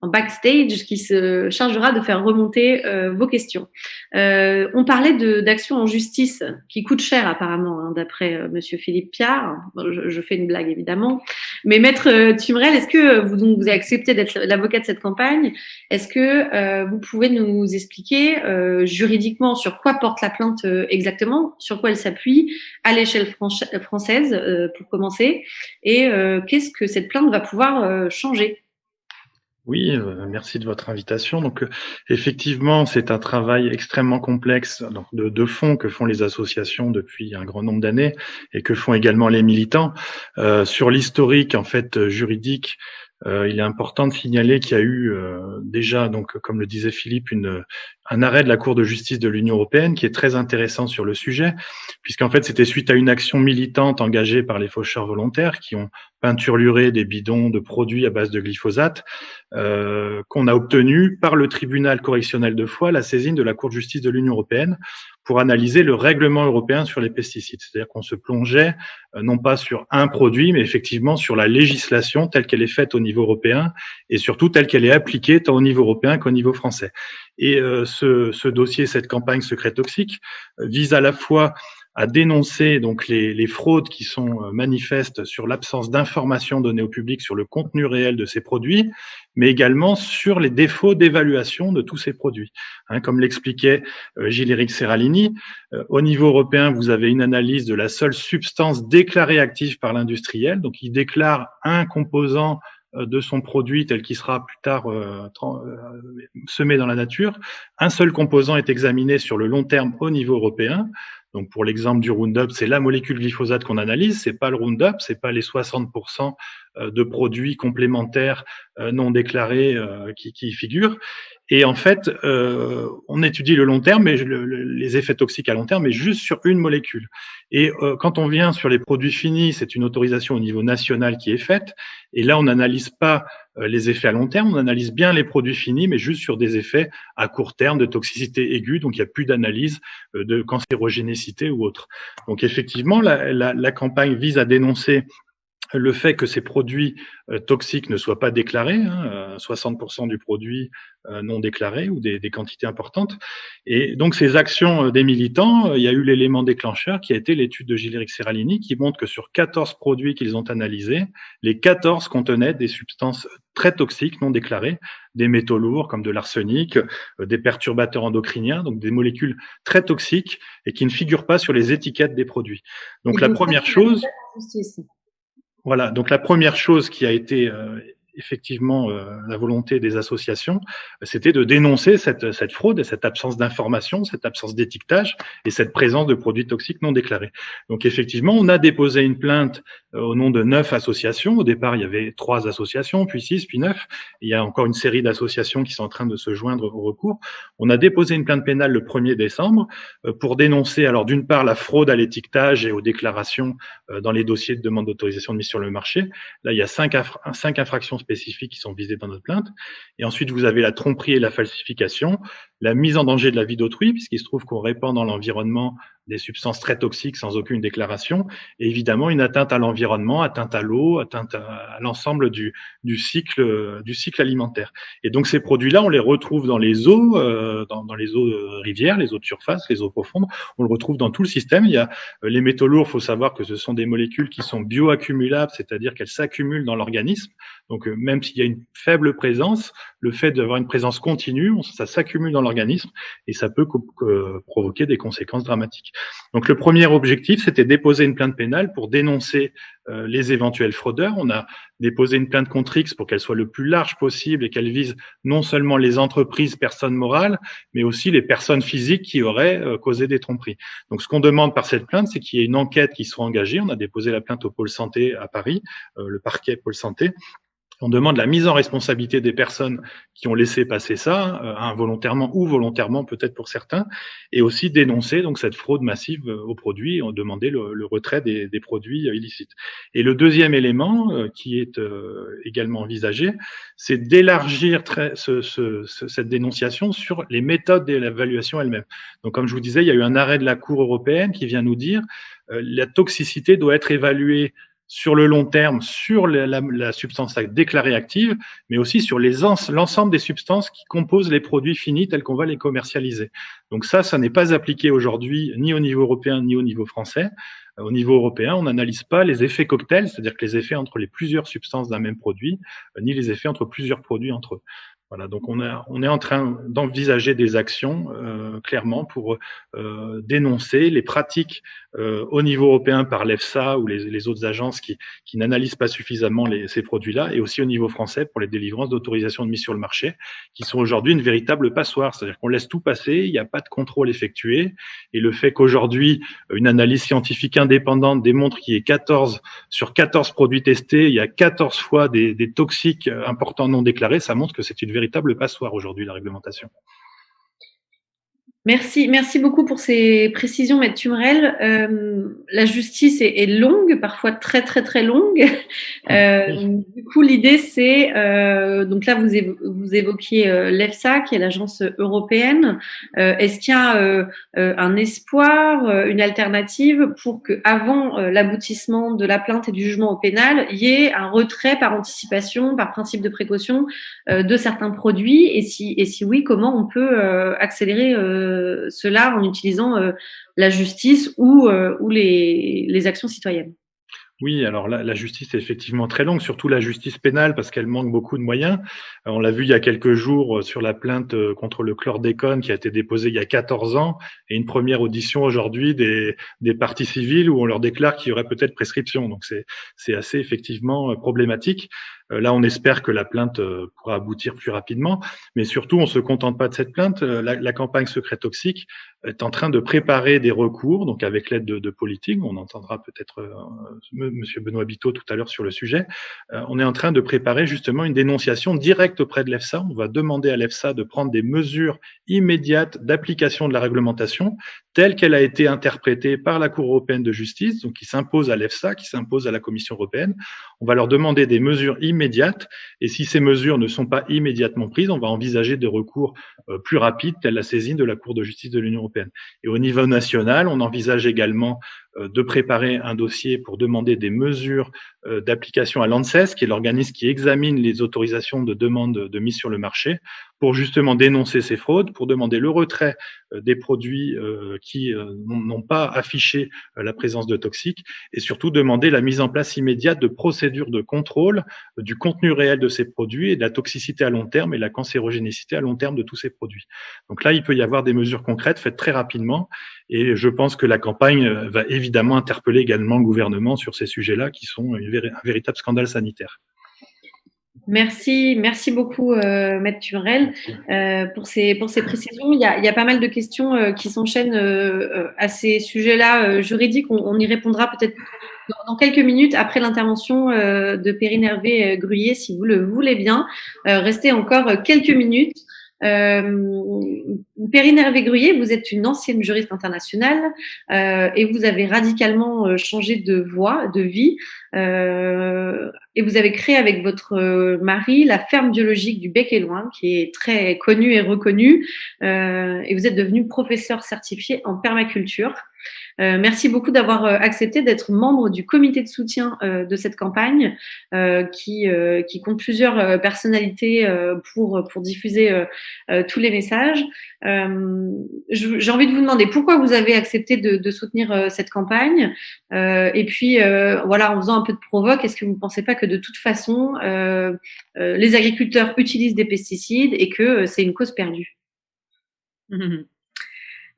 en backstage qui se chargera de faire remonter vos questions. On parlait d'actions en justice qui coûtent cher apparemment, hein, d'après Monsieur Philippe Piard. Je fais une blague évidemment. Mais Maître Tumerel, est-ce que vous avez accepté d'être l'avocat de cette campagne? Est-ce que vous pouvez nous expliquer juridiquement sur quoi porte la plainte exactement, sur quoi elle s'appuie à l'échelle française pour commencer, et qu'est-ce que cette plainte va pouvoir changer? Oui, merci de votre invitation. Donc, effectivement, c'est un travail extrêmement complexe donc de fond que font les associations depuis un grand nombre d'années et que font également les militants. Sur l'historique, en fait, juridique, il est important de signaler qu'il y a eu déjà, donc, comme le disait Philippe, un arrêt de la Cour de justice de l'Union européenne qui est très intéressant sur le sujet, puisqu'en fait, c'était suite à une action militante engagée par les faucheurs volontaires qui ont peinturluré des bidons de produits à base de glyphosate, qu'on a obtenu par le tribunal correctionnel de Foix la saisine de la Cour de justice de l'Union européenne pour analyser le règlement européen sur les pesticides. C'est-à-dire qu'on se plongeait non pas sur un produit, mais effectivement sur la législation telle qu'elle est faite au niveau européen et surtout telle qu'elle est appliquée tant au niveau européen qu'au niveau français. Et ce dossier, cette campagne secret toxique, vise à la fois à dénoncer donc les fraudes qui sont manifestes sur l'absence d'informations données au public sur le contenu réel de ces produits, mais également sur les défauts d'évaluation de tous ces produits. Hein, comme l'expliquait Gilles-Éric Serralini, au niveau européen, vous avez une analyse de la seule substance déclarée active par l'industriel, donc il déclare un composant de son produit tel qu'il sera plus tard semé dans la nature. Un seul composant est examiné sur le long terme au niveau européen. Donc, pour l'exemple du Roundup, c'est la molécule glyphosate qu'on analyse, c'est pas le Roundup, c'est pas les 60% de produits complémentaires non déclarés qui y figurent. Et en fait, on étudie le long terme, mais les effets toxiques à long terme, mais juste sur une molécule. Et quand on vient sur les produits finis, c'est une autorisation au niveau national qui est faite. Et là, on n'analyse pas les effets à long terme, on analyse bien les produits finis, mais juste sur des effets à court terme de toxicité aiguë, donc il n'y a plus d'analyse de cancérogénicité ou autre. Donc effectivement, la campagne vise à dénoncer le fait que ces produits toxiques ne soient pas déclarés, 60% du produit non déclaré ou des quantités importantes. Et donc ces actions des militants, il y a eu l'élément déclencheur qui a été l'étude de Gilles-Éric Serralini qui montre que sur 14 produits qu'ils ont analysés, les 14 contenaient des substances très toxiques non déclarées, des métaux lourds comme de l'arsenic, des perturbateurs endocriniens, donc des molécules très toxiques et qui ne figurent pas sur les étiquettes des produits. Donc la première chose... Voilà, donc la première chose qui a été effectivement la volonté des associations, c'était de dénoncer cette fraude et cette absence d'information, cette absence d'étiquetage et cette présence de produits toxiques non déclarés. Donc effectivement, on a déposé une plainte au nom de 9 associations. Au départ, il y avait 3 associations, puis 6, puis 9. Il y a encore une série d'associations qui sont en train de se joindre au recours. On a déposé une plainte pénale le 1er décembre pour dénoncer, alors d'une part, la fraude à l'étiquetage et aux déclarations dans les dossiers de demande d'autorisation de mise sur le marché. Là, il y a 5 infractions spécifiques qui sont visées dans notre plainte. Et ensuite, vous avez la tromperie et la falsification, la mise en danger de la vie d'autrui, puisqu'il se trouve qu'on répand dans l'environnement des substances très toxiques sans aucune déclaration, et évidemment une atteinte à l'environnement, atteinte à l'eau, atteinte à l'ensemble du cycle alimentaire. Et donc ces produits-là, on les retrouve dans les eaux, dans les eaux rivières, les eaux de surface, les eaux profondes. On le retrouve dans tout le système. Il y a les métaux lourds. Il faut savoir que ce sont des molécules qui sont bioaccumulables, c'est-à-dire qu'elles s'accumulent dans l'organisme. Donc même s'il y a une faible présence, le fait d'avoir une présence continue, ça s'accumule dans l'organisme et ça peut provoquer des conséquences dramatiques. Donc le premier objectif, c'était déposer une plainte pénale pour dénoncer les éventuels fraudeurs. On a déposé une plainte contre X pour qu'elle soit le plus large possible et qu'elle vise non seulement les entreprises, personnes morales, mais aussi les personnes physiques qui auraient causé des tromperies. Donc ce qu'on demande par cette plainte, c'est qu'il y ait une enquête qui soit engagée. On a déposé la plainte au pôle santé à Paris, le parquet pôle santé. On demande la mise en responsabilité des personnes qui ont laissé passer ça, involontairement ou volontairement peut-être pour certains, et aussi dénoncer donc cette fraude massive aux produits et demander le retrait des produits illicites. Et le deuxième élément qui est également envisagé, c'est d'élargir cette dénonciation sur les méthodes de l'évaluation elle-même. Donc comme je vous disais, il y a eu un arrêt de la Cour européenne qui vient nous dire la toxicité doit être évaluée sur le long terme, sur la substance déclarée active, mais aussi sur l'ensemble des substances qui composent les produits finis tels qu'on va les commercialiser. Donc ça n'est pas appliqué aujourd'hui ni au niveau européen ni au niveau français. Au niveau européen, on n'analyse pas les effets cocktails, c'est-à-dire que les effets entre les plusieurs substances d'un même produit, ni les effets entre plusieurs produits entre eux. Voilà, donc on est en train d'envisager des actions clairement pour dénoncer les pratiques au niveau européen par l'EFSA ou les autres agences qui n'analysent pas suffisamment ces produits-là, et aussi au niveau français pour les délivrances d'autorisation de mise sur le marché, qui sont aujourd'hui une véritable passoire, c'est-à-dire qu'on laisse tout passer, il n'y a pas de contrôle effectué, et le fait qu'aujourd'hui une analyse scientifique indépendante démontre qu'il y a sur 14 produits testés, il y a 14 fois des toxiques importants non déclarés, ça montre que c'est une véritable passoire aujourd'hui, la réglementation. Merci beaucoup pour ces précisions, Maître Thumrel. La justice est longue, parfois très très très longue. Du coup, l'idée c'est donc là vous évoquiez l'EFSA, qui est l'agence européenne. Est-ce qu'il y a un espoir, une alternative pour que, avant l'aboutissement de la plainte et du jugement au pénal, il y ait un retrait par anticipation, par principe de précaution de certains produits, et si oui, comment on peut accélérer cela en utilisant la justice ou les actions citoyennes? Oui, alors la justice est effectivement très longue, surtout la justice pénale, parce qu'elle manque beaucoup de moyens. On l'a vu il y a quelques jours sur la plainte contre le chlordécone qui a été déposée il y a 14 ans, et une première audition aujourd'hui des parties civiles où on leur déclare qu'il y aurait peut-être prescription. Donc c'est assez effectivement problématique. Là, on espère que la plainte pourra aboutir plus rapidement, mais surtout, on se contente pas de cette plainte. La campagne Secret Toxique est en train de préparer des recours, donc avec l'aide de politiques. On entendra peut-être Monsieur Benoît Biteau tout à l'heure sur le sujet. On est en train de préparer justement une dénonciation directe auprès de l'EFSA. On va demander à l'EFSA de prendre des mesures immédiates d'application de la réglementation telle qu'elle a été interprétée par la Cour européenne de justice, donc qui s'impose à l'EFSA, qui s'impose à la Commission européenne. On va leur demander des mesures immédiates, et si ces mesures ne sont pas immédiatement prises, on va envisager des recours plus rapides, telle la saisine de la Cour de justice de l'Union européenne. Et au niveau national, on envisage également de préparer un dossier pour demander des mesures d'application à l'ANSES, qui est l'organisme qui examine les autorisations de demande de mise sur le marché, pour justement dénoncer ces fraudes, pour demander le retrait des produits qui n'ont pas affiché la présence de toxiques, et surtout demander la mise en place immédiate de procédures de contrôle du contenu réel de ces produits et de la toxicité à long terme et la cancérogénicité à long terme de tous ces produits. Donc là, il peut y avoir des mesures concrètes faites très rapidement, et je pense que la campagne va évidemment interpeller également le gouvernement sur ces sujets-là qui sont un véritable scandale sanitaire. Merci beaucoup, Maître Turel, pour ces précisions. Il y a pas mal de questions qui s'enchaînent à ces sujets-là juridiques. On y répondra peut-être dans quelques minutes après l'intervention de Perrine Hervé Gruyer, si vous le voulez bien. Restez encore quelques minutes. Perrine Hervé Gruyer, vous êtes une ancienne juriste internationale et vous avez radicalement changé de voie, de vie. Et vous avez créé avec votre mari la ferme biologique du Bec et Loing, qui est très connue et reconnue. Et vous êtes devenu professeur certifié en permaculture. Merci beaucoup d'avoir accepté d'être membre du comité de soutien de cette campagne qui compte plusieurs personnalités pour diffuser tous les messages. J'ai envie de vous demander pourquoi vous avez accepté de soutenir cette campagne et puis voilà, en faisant un peu de provoque, est-ce que vous ne pensez pas que de toute façon les agriculteurs utilisent des pesticides et que c'est une cause perdue?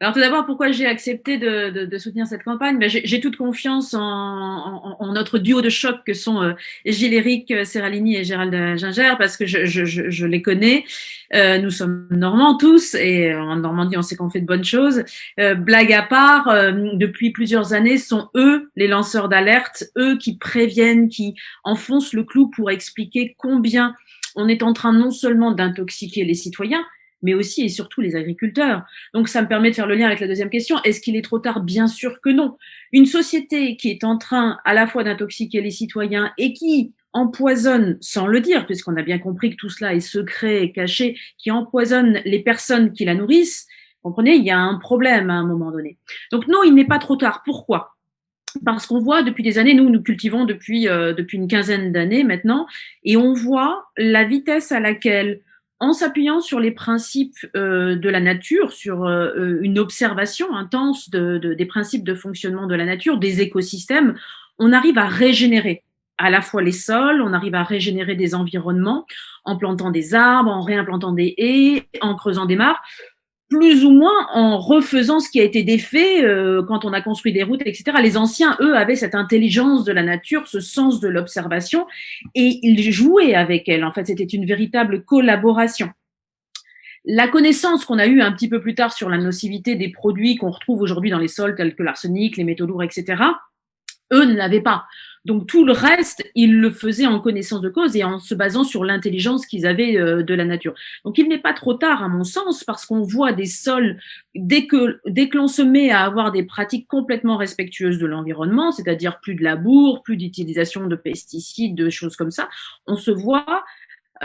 Alors tout d'abord, pourquoi j'ai accepté de soutenir cette campagne? J'ai toute confiance en notre duo de choc que sont Gilles-Éric Serralini et Gérald Gingère, parce que je les connais. Nous sommes normands tous, et en Normandie, on sait qu'on fait de bonnes choses. Blague à part, depuis plusieurs années, sont eux les lanceurs d'alerte, eux qui préviennent, qui enfoncent le clou pour expliquer combien on est en train non seulement d'intoxiquer les citoyens, mais aussi et surtout les agriculteurs. Donc ça me permet de faire le lien avec la deuxième question. Est-ce qu'il est trop tard? Bien sûr que non. Une société qui est en train à la fois d'intoxiquer les citoyens et qui empoisonne, sans le dire, puisqu'on a bien compris que tout cela est secret et caché, qui empoisonne les personnes qui la nourrissent, comprenez, il y a un problème à un moment donné. Donc non, il n'est pas trop tard. Pourquoi? Parce qu'on voit depuis des années, nous cultivons depuis une quinzaine d'années maintenant, et on voit la vitesse à laquelle, en s'appuyant sur les principes de la nature, sur une observation intense des principes de fonctionnement de la nature, des écosystèmes, on arrive à régénérer à la fois les sols, on arrive à régénérer des environnements en plantant des arbres, en réimplantant des haies, en creusant des mares, plus ou moins en refaisant ce qui a été défait quand on a construit des routes, etc. Les anciens, eux, avaient cette intelligence de la nature, ce sens de l'observation, et ils jouaient avec elle. En fait, c'était une véritable collaboration. La connaissance qu'on a eue un petit peu plus tard sur la nocivité des produits qu'on retrouve aujourd'hui dans les sols, tels que l'arsenic, les métaux lourds, etc., eux ne l'avaient pas. Donc tout le reste, ils le faisaient en connaissance de cause et en se basant sur l'intelligence qu'ils avaient de la nature. Donc il n'est pas trop tard à mon sens, parce qu'on voit des sols, dès que l'on se met à avoir des pratiques complètement respectueuses de l'environnement, c'est-à-dire plus de labour, plus d'utilisation de pesticides, de choses comme ça, on se voit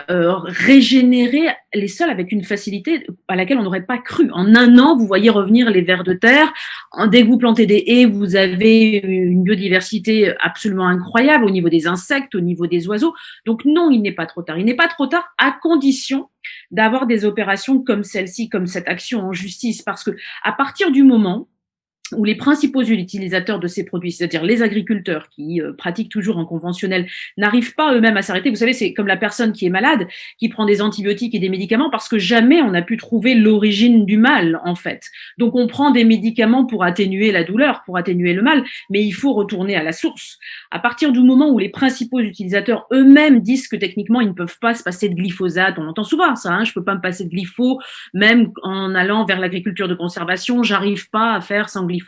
régénérer les sols avec une facilité à laquelle on n'aurait pas cru. En un an, vous voyez revenir les vers de terre. Dès que vous plantez des haies, vous avez une biodiversité absolument incroyable au niveau des insectes, au niveau des oiseaux. Donc non, il n'est pas trop tard. Il n'est pas trop tard à condition d'avoir des opérations comme celle-ci, comme cette action en justice, parce que à partir du moment où les principaux utilisateurs de ces produits, c'est-à-dire les agriculteurs qui pratiquent toujours en conventionnel, n'arrivent pas eux-mêmes à s'arrêter. Vous savez, c'est comme la personne qui est malade, qui prend des antibiotiques et des médicaments parce que jamais on n'a pu trouver l'origine du mal, en fait. Donc on prend des médicaments pour atténuer la douleur, pour atténuer le mal, mais il faut retourner à la source. À partir du moment où les principaux utilisateurs eux-mêmes disent que techniquement ils ne peuvent pas se passer de glyphosate, on entend souvent ça, hein, je peux pas me passer de glypho, même en allant vers l'agriculture de conservation, j'arrive pas à faire sans glyphosate.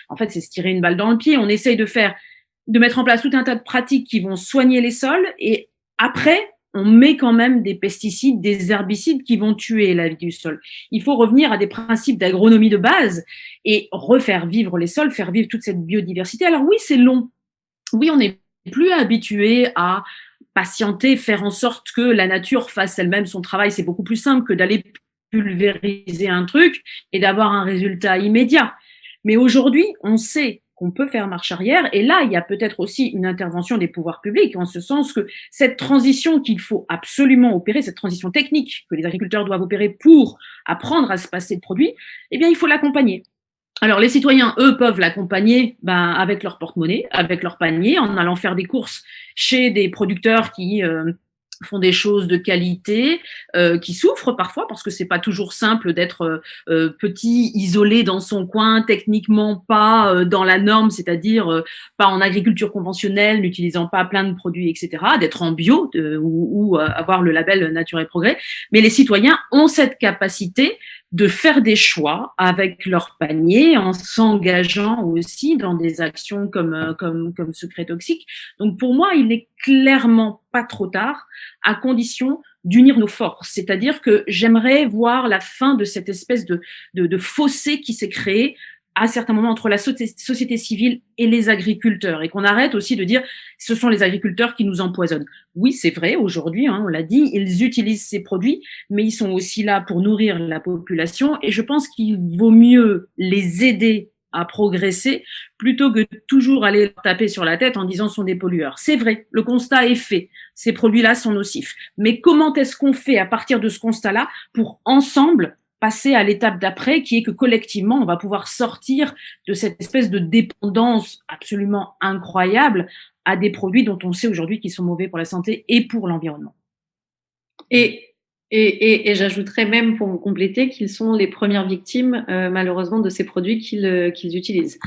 En fait, c'est se tirer une balle dans le pied. On essaye de mettre en place tout un tas de pratiques qui vont soigner les sols et après, on met quand même des pesticides, des herbicides qui vont tuer la vie du sol. Il faut revenir à des principes d'agronomie de base et refaire vivre les sols, faire vivre toute cette biodiversité. Alors oui, c'est long. Oui, on n'est plus habitué à patienter, faire en sorte que la nature fasse elle-même son travail. C'est beaucoup plus simple que d'aller pulvériser un truc et d'avoir un résultat immédiat. Mais aujourd'hui, on sait qu'on peut faire marche arrière. Et là, il y a peut-être aussi une intervention des pouvoirs publics, en ce sens que cette transition qu'il faut absolument opérer, cette transition technique que les agriculteurs doivent opérer pour apprendre à se passer de produits, eh bien, il faut l'accompagner. Alors, les citoyens, eux, peuvent l'accompagner avec leur porte-monnaie, avec leur panier, en allant faire des courses chez des producteurs qui font des choses de qualité, qui souffrent parfois parce que c'est pas toujours simple d'être petit, isolé dans son coin, techniquement pas dans la norme, c'est-à-dire pas en agriculture conventionnelle, n'utilisant pas plein de produits, etc., d'être en bio ou avoir le label Nature et Progrès. Mais les citoyens ont cette capacité de faire des choix avec leur panier en s'engageant aussi dans des actions comme Secret Toxique. Donc pour moi, il n'est clairement pas trop tard, à condition d'unir nos forces. C'est-à-dire que j'aimerais voir la fin de cette espèce de fossé qui s'est créé à certains moments entre la société civile et les agriculteurs, et qu'on arrête aussi de dire ce sont les agriculteurs qui nous empoisonnent. Oui, c'est vrai, aujourd'hui, on l'a dit, ils utilisent ces produits, mais ils sont aussi là pour nourrir la population, et je pense qu'il vaut mieux les aider à progresser plutôt que de toujours aller leur taper sur la tête en disant ce sont des pollueurs. C'est vrai, le constat est fait, ces produits-là sont nocifs. Mais comment est-ce qu'on fait à partir de ce constat-là pour ensemble passer à l'étape d'après, qui est que collectivement, on va pouvoir sortir de cette espèce de dépendance absolument incroyable à des produits dont on sait aujourd'hui qu'ils sont mauvais pour la santé et pour l'environnement. Et j'ajouterais même pour vous compléter qu'ils sont les premières victimes, malheureusement, de ces produits qu'ils utilisent.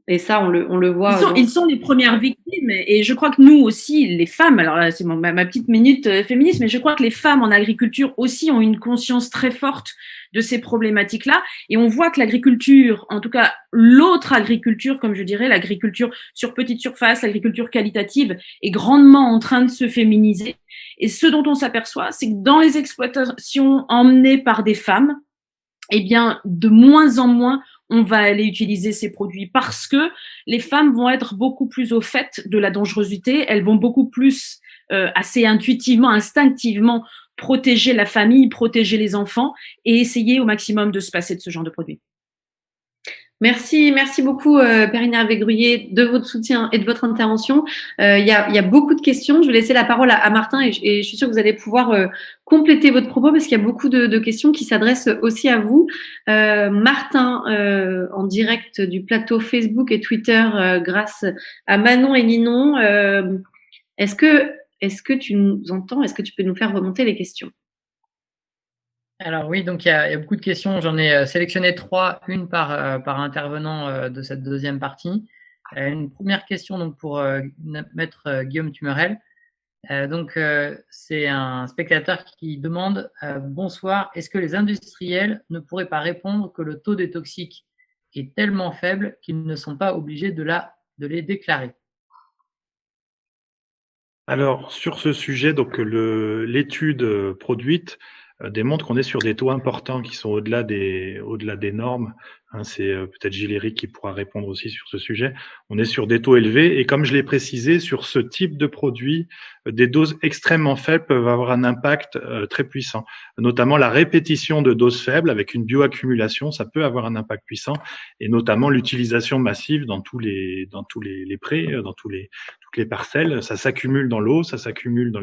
Et ça, on le voit. Ils sont les premières victimes, et je crois que nous aussi, les femmes, alors là, c'est ma petite minute féministe, mais je crois que les femmes en agriculture aussi ont une conscience très forte de ces problématiques-là, et on voit que l'agriculture, en tout cas l'autre agriculture, comme je dirais, l'agriculture sur petite surface, l'agriculture qualitative, est grandement en train de se féminiser. Et ce dont on s'aperçoit, c'est que dans les exploitations emmenées par des femmes, eh bien, de moins en moins, on va aller utiliser ces produits parce que les femmes vont être beaucoup plus au fait de la dangerosité, elles vont beaucoup plus assez intuitivement, instinctivement protéger la famille, protéger les enfants et essayer au maximum de se passer de ce genre de produits. Merci beaucoup Perrine Hervé-Gruyer de votre soutien et de votre intervention. Il y a beaucoup de questions. Je vais laisser la parole à Martin et je suis sûre que vous allez pouvoir compléter votre propos parce qu'il y a beaucoup de questions qui s'adressent aussi à vous. Martin, en direct du plateau Facebook et Twitter grâce à Manon et Ninon. Est-ce que tu nous entends? Est-ce que tu peux nous faire remonter les questions? Alors oui, donc il y a beaucoup de questions. J'en ai sélectionné 3, une par intervenant de cette deuxième partie. Une première question donc pour maître Guillaume Tumerel. C'est un spectateur qui demande bonsoir, est-ce que les industriels ne pourraient pas répondre que le taux des toxiques est tellement faible qu'ils ne sont pas obligés de les déclarer? Alors sur ce sujet, donc l'étude produite démontre qu'on est sur des taux importants qui sont au-delà des normes. C'est peut-être Gilles Éric qui pourra répondre aussi sur ce sujet. On est sur des taux élevés et comme je l'ai précisé, sur ce type de produit, des doses extrêmement faibles peuvent avoir un impact très puissant. Notamment la répétition de doses faibles avec une bioaccumulation, ça peut avoir un impact puissant et notamment l'utilisation massive dans tous les prés, dans toutes les parcelles, ça s'accumule dans l'eau, ça s'accumule dans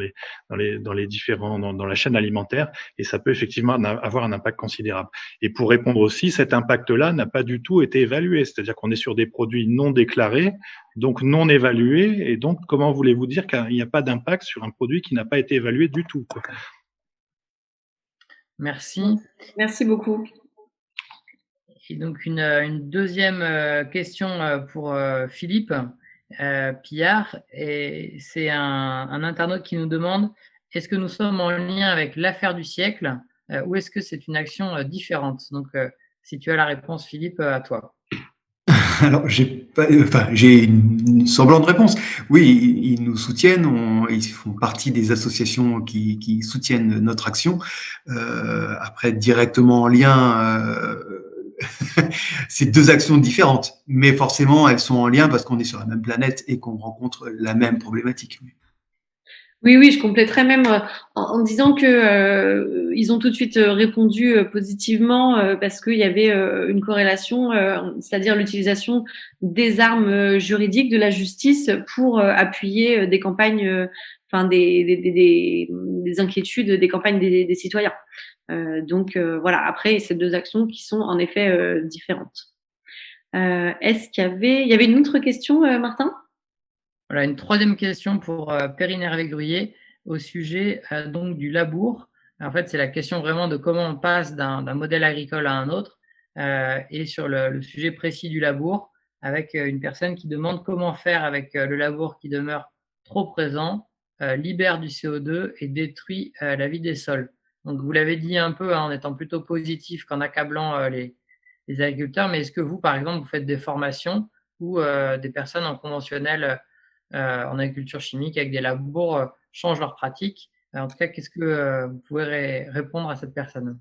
les différents dans la chaîne alimentaire et ça peut effectivement avoir un impact considérable. Et pour répondre aussi, cet impact-là n'a pas du tout été évalué, c'est-à-dire qu'on est sur des produits non déclarés, donc non évalués, et donc comment voulez-vous dire qu'il n'y a pas d'impact sur un produit qui n'a pas été évalué du tout, quoi. Merci. Merci beaucoup. Et donc une deuxième question pour Philippe Pillard, et c'est un internaute qui nous demande est-ce que nous sommes en lien avec l'affaire du siècle ou est-ce que c'est une action différente? Donc si tu as la réponse, Philippe, à toi. Alors, j'ai une semblante réponse. Oui, ils nous soutiennent, ils font partie des associations qui soutiennent notre action. Après, directement en lien, c'est deux actions différentes, mais forcément, elles sont en lien parce qu'on est sur la même planète et qu'on rencontre la même problématique. Oui, je compléterais même en disant que ils ont tout de suite répondu positivement parce qu'il y avait une corrélation, c'est-à-dire l'utilisation des armes juridiques de la justice pour appuyer des campagnes, des inquiétudes, des campagnes des citoyens. Donc voilà. Après, ces deux actions qui sont en effet différentes. Est-ce qu'il y avait une autre question, Martin? Voilà, une troisième question pour Perrine Hervé-Gruyer. au sujet donc du labour. En fait, c'est la question vraiment de comment on passe d'un modèle agricole à un autre, et sur le sujet précis du labour, avec une personne qui demande comment faire avec le labour qui demeure trop présent, libère du CO2 et détruit la vie des sols. Donc vous l'avez dit un peu, hein, en étant plutôt positif qu'en accablant les agriculteurs, mais est-ce que vous, par exemple, vous faites des formations où des personnes en conventionnel en agriculture chimique avec des labours changent leurs pratiques? En tout cas, qu'est-ce que vous pouvez répondre à cette personne?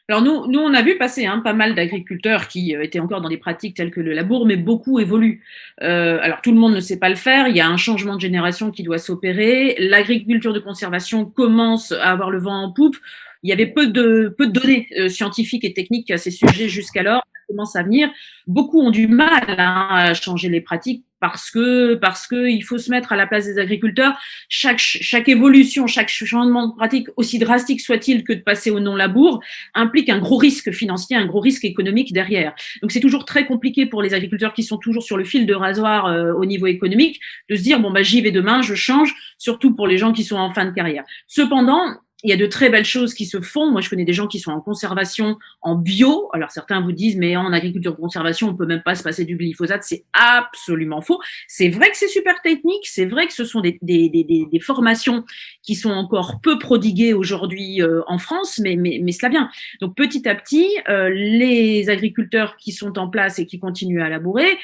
Alors nous, on a vu passer pas mal d'agriculteurs qui étaient encore dans des pratiques telles que le labour, mais beaucoup évoluent. Alors tout le monde ne sait pas le faire. Il y a un changement de génération qui doit s'opérer. L'agriculture de conservation commence à avoir le vent en poupe. Il y avait peu de données scientifiques et techniques à ces sujets jusqu'alors. Ça commence à venir. Beaucoup ont du mal à changer les pratiques parce que il faut se mettre à la place des agriculteurs. Chaque évolution, chaque changement de pratique, aussi drastique soit-il que de passer au non-labour, implique un gros risque financier, un gros risque économique derrière. Donc c'est toujours très compliqué pour les agriculteurs qui sont toujours sur le fil de rasoir au niveau économique de se dire j'y vais demain, je change, surtout pour les gens qui sont en fin de carrière. Cependant, il y a de très belles choses qui se font. Moi, je connais des gens qui sont en conservation, en bio. Alors, certains vous disent, mais en agriculture de conservation, on peut même pas se passer du glyphosate. C'est absolument faux. C'est vrai que c'est super technique. C'est vrai que ce sont des formations qui sont encore peu prodiguées aujourd'hui en France, mais cela vient. Donc, petit à petit, les agriculteurs qui sont en place et qui continuent à labourer,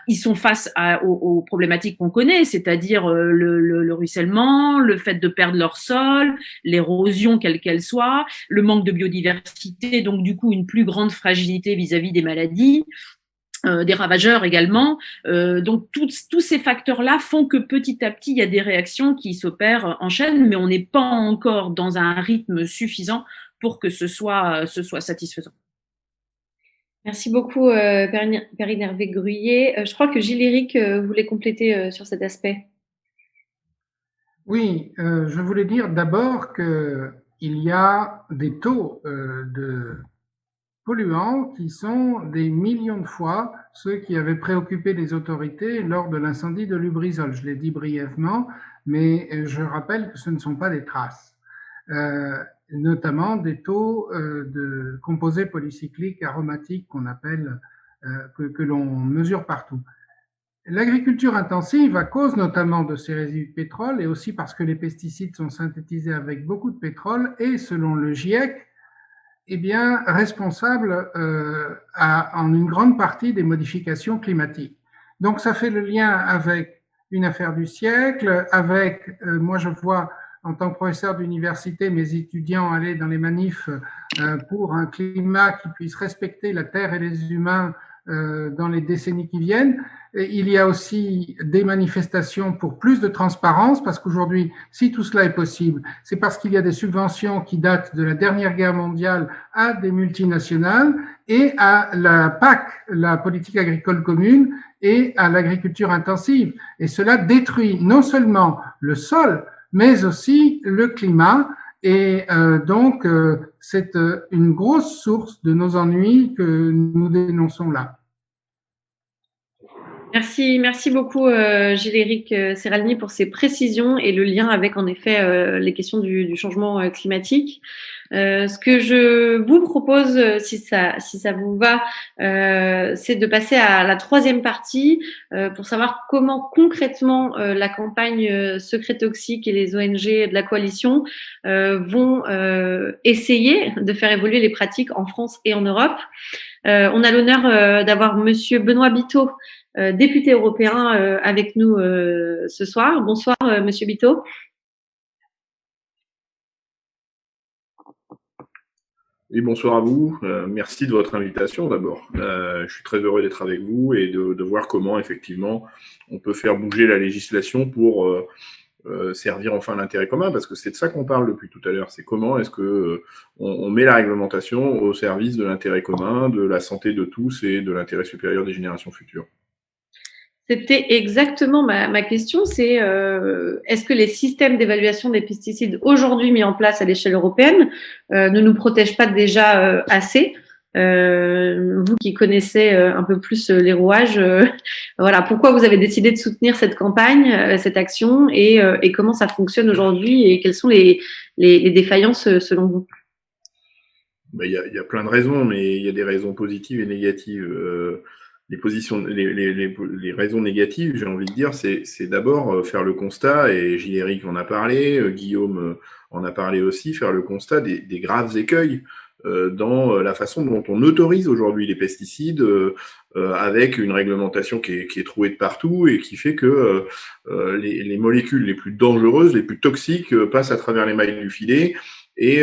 ils sont face aux problématiques qu'on connaît, c'est-à-dire le ruissellement, le fait de perdre leur sol, l'érosion quelle qu'elle soit, le manque de biodiversité, donc du coup une plus grande fragilité vis-à-vis des maladies, des ravageurs également. Donc tous ces facteurs-là font que petit à petit, il y a des réactions qui s'opèrent en chaîne, mais on n'est pas encore dans un rythme suffisant pour que ce soit satisfaisant. Merci beaucoup, Perrine Hervé Gruyer. Je crois que Gilles-Éric voulait compléter sur cet aspect. Oui, je voulais dire d'abord qu'il y a des taux de polluants qui sont des millions de fois ceux qui avaient préoccupé les autorités lors de l'incendie de Lubrizol. Je l'ai dit brièvement, mais je rappelle que ce ne sont pas des traces. Notamment des taux de composés polycycliques aromatiques qu'on appelle, que l'on mesure partout. L'agriculture intensive, à cause notamment de ces résidus de pétrole et aussi parce que les pesticides sont synthétisés avec beaucoup de pétrole, est, selon le GIEC, responsable en une grande partie des modifications climatiques. Donc ça fait le lien avec une affaire du siècle, avec, moi je vois en tant que professeur d'université mes étudiants aller dans les manifs pour un climat qui puisse respecter la Terre et les humains dans les décennies qui viennent. Et il y a aussi des manifestations pour plus de transparence, parce qu'aujourd'hui, si tout cela est possible, c'est parce qu'il y a des subventions qui datent de la dernière guerre mondiale à des multinationales et à la PAC, la politique agricole commune, et à l'agriculture intensive. Et cela détruit non seulement le sol, mais aussi le climat. Et donc, c'est une grosse source de nos ennuis que nous dénonçons là. Merci beaucoup Gilles-Éric Serralini pour ces précisions et le lien avec en effet les questions du changement climatique. Ce que je vous propose, si ça vous va, c'est de passer à la troisième partie pour savoir comment concrètement la campagne Secret Toxique et les ONG de la coalition vont essayer de faire évoluer les pratiques en France et en Europe. On a l'honneur d'avoir Monsieur Benoît Biteau, député européen, avec nous ce soir. Bonsoir, Monsieur Biteau. Oui, bonsoir à vous. Merci de votre invitation d'abord. Je suis très heureux d'être avec vous et de voir comment effectivement on peut faire bouger la législation pour servir enfin l'intérêt commun, parce que c'est de ça qu'on parle depuis tout à l'heure. C'est comment est-ce que on met la réglementation au service de l'intérêt commun, de la santé de tous et de l'intérêt supérieur des générations futures. C'était exactement ma question, c'est est-ce que les systèmes d'évaluation des pesticides aujourd'hui mis en place à l'échelle européenne ne nous protègent pas déjà assez Vous qui connaissez un peu plus les rouages, voilà, pourquoi vous avez décidé de soutenir cette campagne, cette action, et comment ça fonctionne aujourd'hui, et quelles sont les défaillances selon vous? Il y a plein de raisons, mais il y a des raisons positives et négatives. Les raisons négatives, j'ai envie de dire, c'est d'abord faire le constat, et Gilles-Éric en a parlé, Guillaume en a parlé aussi, faire le constat des graves écueils dans la façon dont on autorise aujourd'hui les pesticides, avec une réglementation qui est trouée de partout et qui fait que les molécules les plus dangereuses, les plus toxiques passent à travers les mailles du filet et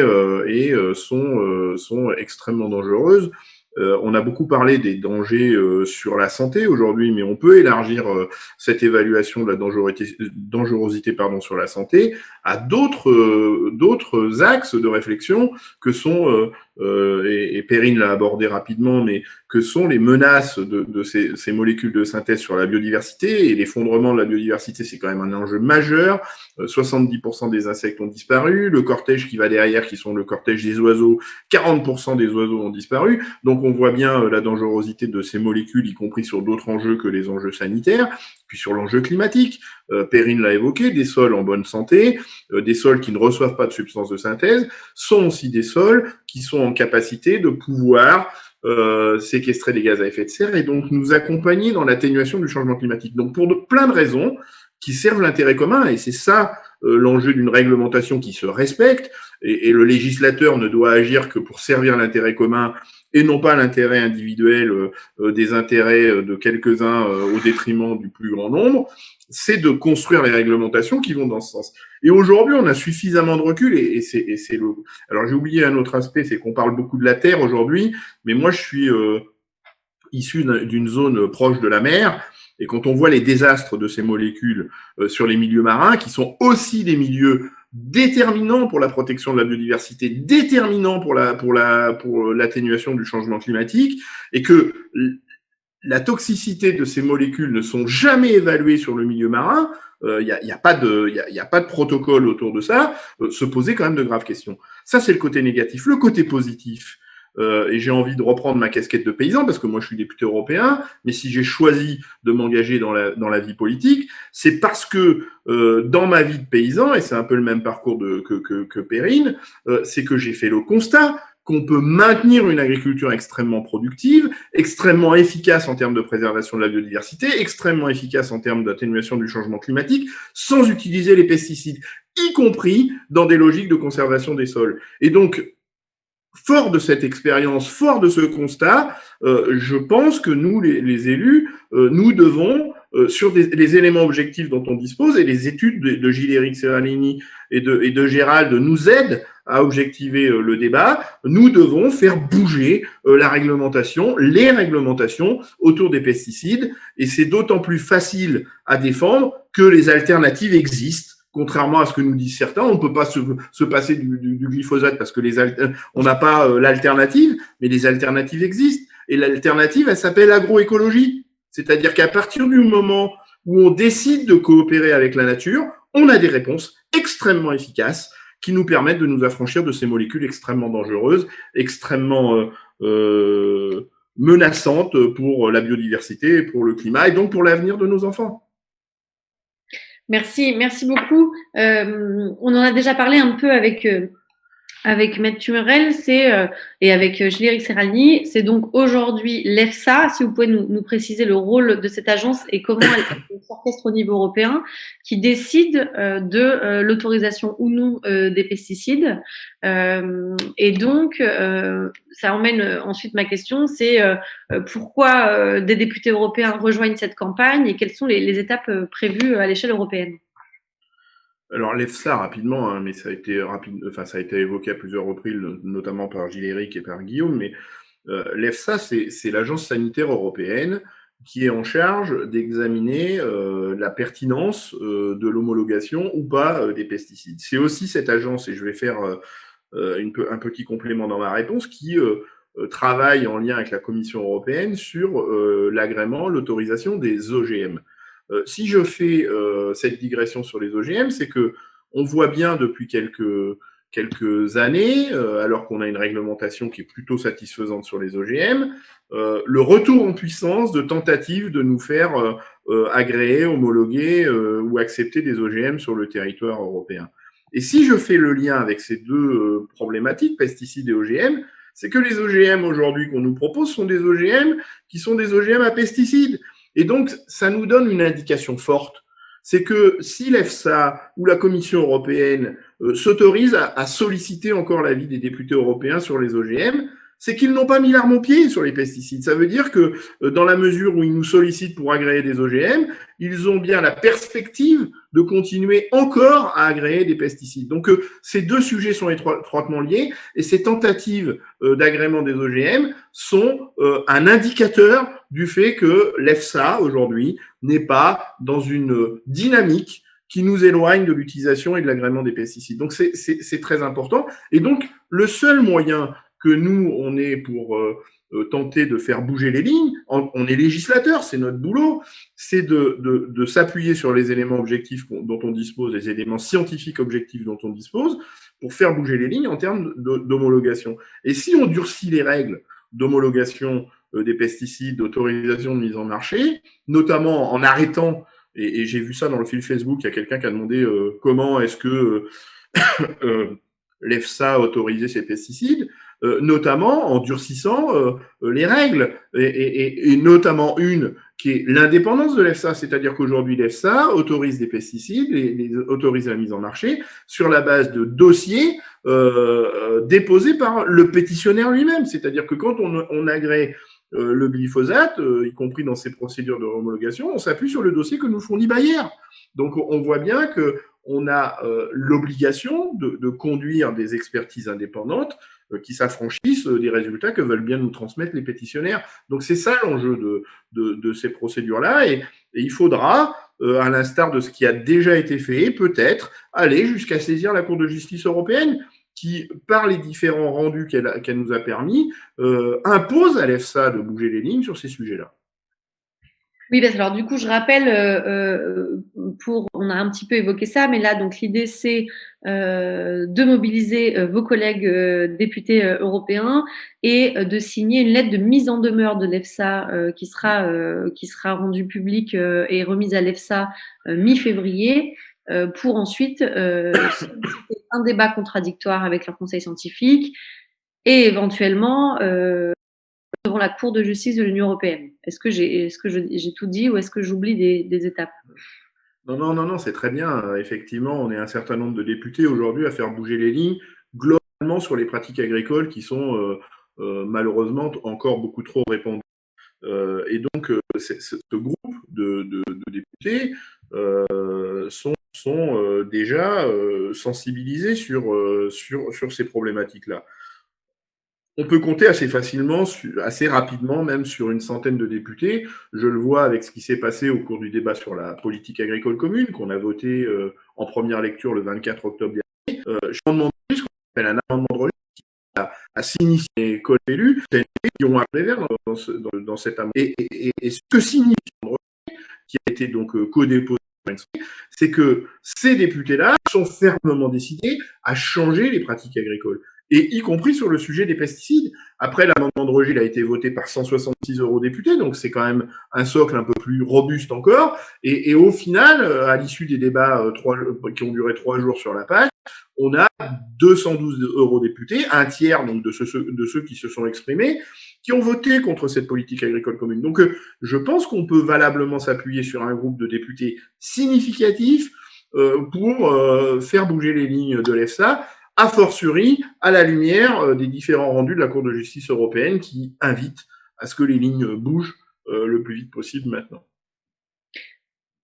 sont extrêmement dangereuses. On a beaucoup parlé des dangers sur la santé aujourd'hui, mais on peut élargir cette évaluation de la dangerosité sur la santé à d'autres axes de réflexion que sont, et Perrine l'a abordé rapidement, mais que sont les menaces de ces molécules de synthèse sur la biodiversité. Et l'effondrement de la biodiversité, c'est quand même un enjeu majeur. 70% des insectes ont disparu. Le cortège qui va derrière, qui sont le cortège des oiseaux, 40% des oiseaux ont disparu. Donc on voit bien la dangerosité de ces molécules, y compris sur d'autres enjeux que les enjeux sanitaires, puis sur l'enjeu climatique. Perrine l'a évoqué, des sols en bonne santé, des sols qui ne reçoivent pas de substances de synthèse, sont aussi des sols qui sont en capacité de pouvoir séquestrer des gaz à effet de serre et donc nous accompagner dans l'atténuation du changement climatique. Donc pour plein de raisons qui servent l'intérêt commun, et c'est ça l'enjeu d'une réglementation qui se respecte, et le législateur ne doit agir que pour servir l'intérêt commun et non pas l'intérêt individuel des intérêts de quelques-uns au détriment du plus grand nombre, c'est de construire les réglementations qui vont dans ce sens. Et aujourd'hui, on a suffisamment de recul, et c'est le. Alors j'ai oublié un autre aspect, c'est qu'on parle beaucoup de la terre aujourd'hui, mais moi je suis issu d'une zone proche de la mer. Et quand on voit les désastres de ces molécules sur les milieux marins, qui sont aussi des milieux déterminants pour la protection de la biodiversité, déterminants pour l'atténuation du changement climatique, et que la toxicité de ces molécules ne sont jamais évaluées sur le milieu marin, il y a pas de protocole autour de ça, se poser quand même de graves questions. Ça, c'est le côté négatif. Le côté positif, et j'ai envie de reprendre ma casquette de paysan parce que moi je suis député européen, mais si j'ai choisi de m'engager dans la vie politique, c'est parce que dans ma vie de paysan, et c'est un peu le même parcours que Perrine, c'est que j'ai fait le constat qu'on peut maintenir une agriculture extrêmement productive, extrêmement efficace en termes de préservation de la biodiversité, extrêmement efficace en termes d'atténuation du changement climatique, sans utiliser les pesticides, y compris dans des logiques de conservation des sols. Et donc, fort de cette expérience, fort de ce constat, je pense que nous, les élus, nous devons, sur les éléments objectifs dont on dispose, et les études de Gilles-Éric Serralini et de Gérald nous aident à objectiver le débat, nous devons faire bouger la réglementation, les réglementations autour des pesticides, et c'est d'autant plus facile à défendre que les alternatives existent. Contrairement à ce que nous disent certains, on ne peut pas se passer du glyphosate parce que on n'a pas l'alternative, mais les alternatives existent. Et l'alternative, elle s'appelle agroécologie. C'est-à-dire qu'à partir du moment où on décide de coopérer avec la nature, on a des réponses extrêmement efficaces qui nous permettent de nous affranchir de ces molécules extrêmement dangereuses, extrêmement menaçantes pour la biodiversité, pour le climat et donc pour l'avenir de nos enfants. Merci beaucoup. On en a déjà parlé un peu avec Maître Tummerel, et avec Gilles-Éric Serralini. C'est donc aujourd'hui l'EFSA, si vous pouvez nous préciser le rôle de cette agence et comment elle s'orchestre au niveau européen, qui décide de l'autorisation ou non des pesticides. Et donc, ça emmène ensuite ma question, c'est pourquoi des députés européens rejoignent cette campagne et quelles sont les étapes prévues à l'échelle européenne? Alors l'EFSA rapidement, hein, mais ça a été évoqué à plusieurs reprises, notamment par Gilles-Éric et par Guillaume. Mais l'EFSA, c'est l'agence sanitaire européenne qui est en charge d'examiner la pertinence de l'homologation ou pas des pesticides. C'est aussi cette agence, et je vais faire un petit complément dans ma réponse, qui travaille en lien avec la Commission européenne sur l'agrément, l'autorisation des OGM. Si je fais cette digression sur les OGM, c'est que on voit bien depuis quelques quelques années, alors qu'on a une réglementation qui est plutôt satisfaisante sur les OGM, le retour en puissance de tentatives de nous faire agréer, homologuer ou accepter des OGM sur le territoire européen. Et si je fais le lien avec ces deux problématiques, pesticides et OGM, c'est que les OGM aujourd'hui qu'on nous propose sont des OGM qui sont des OGM à pesticides. Et donc, ça nous donne une indication forte. C'est que si l'EFSA ou la Commission européenne s'autorisent à solliciter encore l'avis des députés européens sur les OGM, c'est qu'ils n'ont pas mis l'arme au pied sur les pesticides. Ça veut dire que dans la mesure où ils nous sollicitent pour agréer des OGM, ils ont bien la perspective de continuer encore à agréer des pesticides. Donc ces deux sujets sont étroitement liés et ces tentatives d'agrément des OGM sont un indicateur du fait que l'EFSA aujourd'hui n'est pas dans une dynamique qui nous éloigne de l'utilisation et de l'agrément des pesticides. Donc c'est très important. Et donc le seul moyen que nous, on est pour tenter de faire bouger les lignes, on est législateur, c'est notre boulot, c'est de s'appuyer sur les éléments objectifs dont on dispose, les éléments scientifiques objectifs dont on dispose, pour faire bouger les lignes en termes d'homologation. Et si on durcit les règles d'homologation des pesticides, d'autorisation de mise en marché, notamment en arrêtant, et j'ai vu ça dans le fil Facebook, il y a quelqu'un qui a demandé comment est-ce que l'EFSA a autorisé ces pesticides, notamment en durcissant les règles, et notamment une qui est l'indépendance de l'EFSA, c'est-à-dire qu'aujourd'hui l'EFSA autorise des pesticides, autorise la mise en marché sur la base de dossiers déposés par le pétitionnaire lui-même, c'est-à-dire que quand on agrée le glyphosate, y compris dans ces procédures de homologation, on s'appuie sur le dossier que nous fournit Bayer. Donc on voit bien que on a l'obligation de conduire des expertises indépendantes qui s'affranchissent des résultats que veulent bien nous transmettre les pétitionnaires. Donc c'est ça l'enjeu de ces procédures-là, et il faudra, à l'instar de ce qui a déjà été fait, peut-être aller jusqu'à saisir la Cour de justice européenne, qui, par les différents rendus qu'elle nous a permis, impose à l'EFSA de bouger les lignes sur ces sujets-là. Oui, parce que alors du coup, je rappelle, on a un petit peu évoqué ça, mais là, donc l'idée, c'est de mobiliser vos collègues députés européens et de signer une lettre de mise en demeure de l'EFSA qui sera rendue publique et remise à l'EFSA mi-février pour ensuite solliciter un débat contradictoire avec leur conseil scientifique et éventuellement devant la Cour de justice de l'Union européenne. Est-ce que j'ai tout dit ou est-ce que j'oublie des étapes? Non, c'est très bien. Effectivement, on est un certain nombre de députés aujourd'hui à faire bouger les lignes globalement sur les pratiques agricoles qui sont malheureusement encore beaucoup trop répandues. Et donc, ce groupe de députés sont déjà sensibilisés sur ces problématiques-là. On peut compter assez facilement, assez rapidement, même sur une centaine de députés. Je le vois avec ce qui s'est passé au cours du débat sur la politique agricole commune, qu'on a voté en première lecture le 24 octobre dernier. Je m'en demande ce qu'on appelle un amendement de rejet qui a signifié les collègues élus qui ont appelé vers dans cet amendement. Et ce que signifie le rejet, qui a été donc co-déposé, c'est que ces députés-là sont fermement décidés à changer les pratiques agricoles, et y compris sur le sujet des pesticides. Après, l'amendement de rejet il a été voté par 166 eurodéputés, donc c'est quand même un socle un peu plus robuste encore. Et au final, à l'issue des débats qui ont duré 3 jours sur la page, on a 212 eurodéputés, un tiers donc de ceux qui se sont exprimés, qui ont voté contre cette politique agricole commune. Donc, je pense qu'on peut valablement s'appuyer sur un groupe de députés significatif pour faire bouger les lignes de l'EFSA, a fortiori à la lumière des différents rendus de la Cour de justice européenne qui invitent à ce que les lignes bougent le plus vite possible maintenant.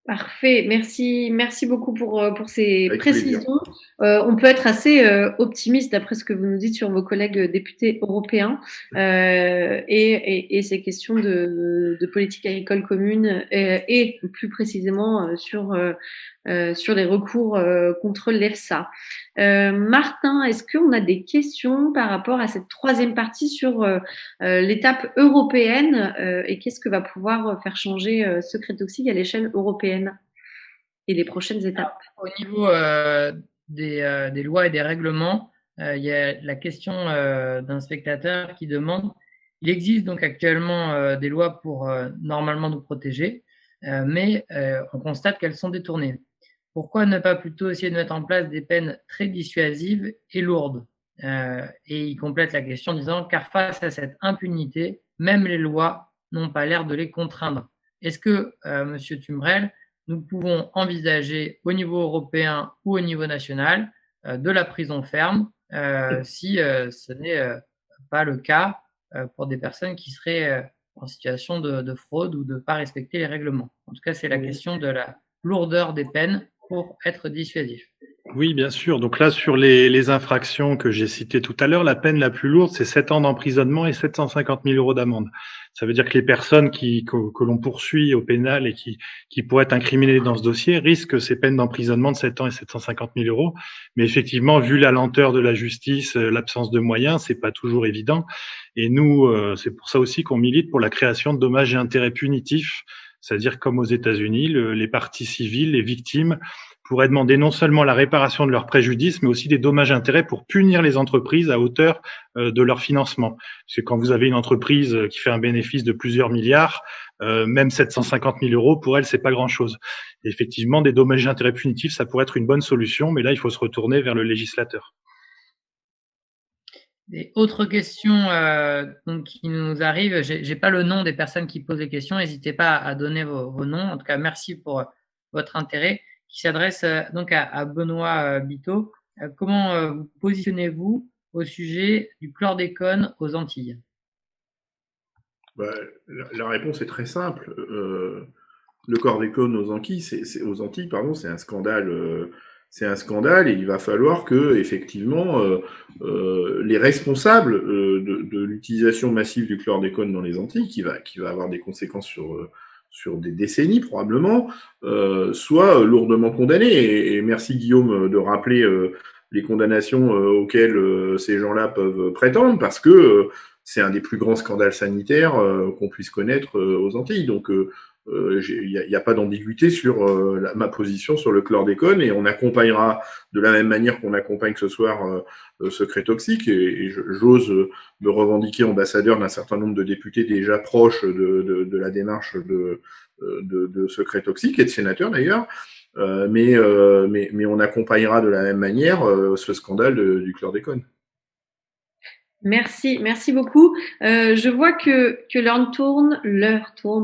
Parfait, merci beaucoup pour ces précisions. On peut être assez optimiste d'après ce que vous nous dites sur vos collègues députés européens et ces questions de politique agricole commune et plus précisément sur les recours contre l'EFSA. Martin, est-ce qu'on a des questions par rapport à cette troisième partie sur l'étape européenne et qu'est-ce que va pouvoir faire changer Secret Toxic à l'échelle européenne et les prochaines étapes? Au niveau des lois et des règlements, il y a la question d'un spectateur qui demande, il existe donc actuellement des lois pour normalement nous protéger, mais on constate qu'elles sont détournées. Pourquoi ne pas plutôt essayer de mettre en place des peines très dissuasives et lourdes? Et il complète la question en disant, car face à cette impunité, même les lois n'ont pas l'air de les contraindre. Est-ce que, Monsieur Tumbrel, nous pouvons envisager au niveau européen ou au niveau national de la prison ferme si ce n'est pas le cas pour des personnes qui seraient en situation de fraude ou de ne pas respecter les règlements? En tout cas, c'est la question de la lourdeur des peines pour être dissuasif. Oui, bien sûr. Donc là, sur les infractions que j'ai citées tout à l'heure, la peine la plus lourde, c'est 7 ans d'emprisonnement et 750 000 € d'amende. Ça veut dire que les personnes que l'on poursuit au pénal et qui pourraient être incriminées dans ce dossier risquent ces peines d'emprisonnement de 7 ans et 750 000 €. Mais effectivement, vu la lenteur de la justice, l'absence de moyens, c'est pas toujours évident. Et nous, c'est pour ça aussi qu'on milite pour la création de dommages et intérêts punitifs. C'est-à-dire, comme aux États-Unis, les parties civiles, les victimes, pourraient demander non seulement la réparation de leurs préjudices, mais aussi des dommages-intérêts pour punir les entreprises à hauteur de leur financement. Parce que quand vous avez une entreprise qui fait un bénéfice de plusieurs milliards, même 750 000 € pour elle, c'est pas grand-chose. Effectivement, des dommages-intérêts punitifs, ça pourrait être une bonne solution, mais là, il faut se retourner vers le législateur. Et autre question donc, qui nous arrive, j'ai pas le nom des personnes qui posent les questions, n'hésitez pas à donner vos noms. En tout cas, merci pour votre intérêt, qui s'adresse donc à Benoît Biteau. Comment vous positionnez-vous au sujet du chlordécone aux Antilles? La réponse est très simple. Le chlordécone aux Antilles, c'est un scandale. C'est un scandale et il va falloir que, effectivement, les responsables de l'utilisation massive du chlordécone dans les Antilles, qui va avoir des conséquences sur des décennies probablement, soient lourdement condamnés. Et merci Guillaume de rappeler les condamnations auxquelles ces gens-là peuvent prétendre, parce que c'est un des plus grands scandales sanitaires qu'on puisse connaître aux Antilles. Donc il n'y a pas d'ambiguïté sur ma position sur le chlordécone, et on accompagnera de la même manière qu'on accompagne ce soir Secret Toxique, et j'ose me revendiquer ambassadeur d'un certain nombre de députés déjà proches de la démarche de Secret Toxique, et de sénateurs d'ailleurs, mais on accompagnera de la même manière ce scandale du chlordécone. Merci beaucoup. Je vois que l'heure tourne,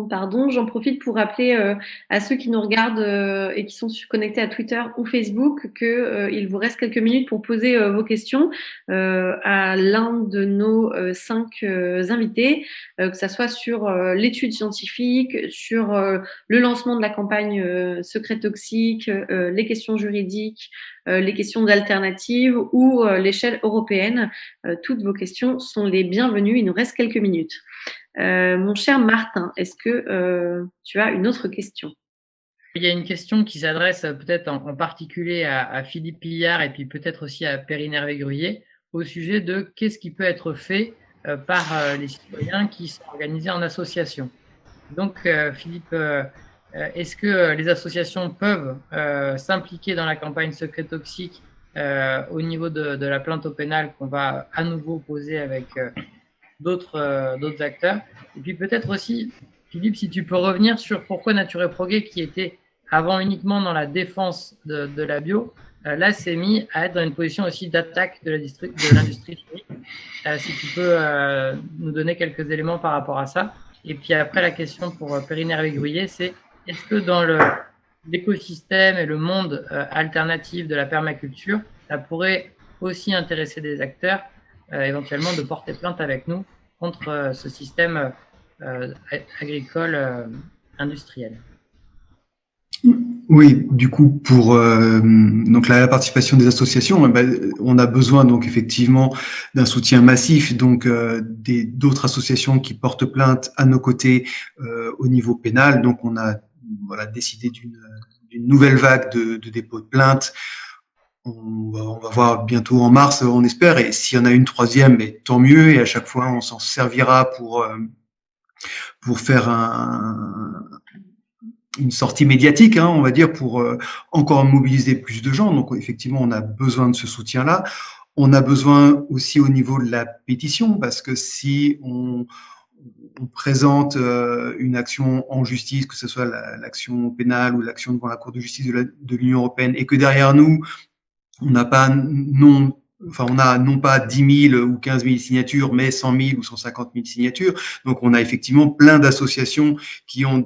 pardon. J'en profite pour rappeler à ceux qui nous regardent et qui sont connectés à Twitter ou Facebook que il vous reste quelques minutes pour poser vos questions à l'un de nos 5 invités, que ça soit sur l'étude scientifique, sur le lancement de la campagne Secret Toxique, les questions juridiques, les questions d'alternatives ou l'échelle européenne. Toutes vos questions sont les bienvenues. Il nous reste quelques minutes. Mon cher Martin, est-ce que tu as une autre question? Il y a une question qui s'adresse peut-être en particulier à Philippe Pillard et puis peut-être aussi à Perrine Hervé-Gruyer au sujet de qu'est-ce qui peut être fait par les citoyens qui sont organisés en association. Donc, Philippe, est-ce que les associations peuvent s'impliquer dans la campagne Secret Toxique au niveau de la plainte au pénal qu'on va à nouveau poser avec d'autres acteurs? Et puis peut-être aussi, Philippe, si tu peux revenir sur pourquoi Nature et Progrès, qui était avant uniquement dans la défense de la bio, là s'est mis à être dans une position aussi d'attaque de l'industrie chimique. Si tu peux nous donner quelques éléments par rapport à ça. Et puis après, la question pour Perrine Hervé-Gruyer, c'est est-ce que dans l'écosystème et le monde alternatif de la permaculture, ça pourrait aussi intéresser des acteurs éventuellement de porter plainte avec nous contre ce système agricole industriel? Oui, du coup, pour donc la participation des associations, on a besoin donc effectivement d'un soutien massif, donc d'autres associations qui portent plainte à nos côtés au niveau pénal. Donc on a décidé d'une nouvelle vague de dépôt de plainte. On va voir bientôt en mars, on espère, et s'il y en a une troisième, tant mieux, et à chaque fois on s'en servira pour faire une sortie médiatique, on va dire, pour encore mobiliser plus de gens. Donc effectivement, on a besoin de ce soutien-là. On a besoin aussi au niveau de la pétition, parce que si on présente une action en justice, que ce soit l'action pénale ou l'action devant la Cour de justice de l'Union européenne, et que derrière nous, on n'a pas on a non pas 10 000 ou 15 000 signatures, mais 100 000 ou 150 000 signatures. Donc, on a effectivement plein d'associations qui ont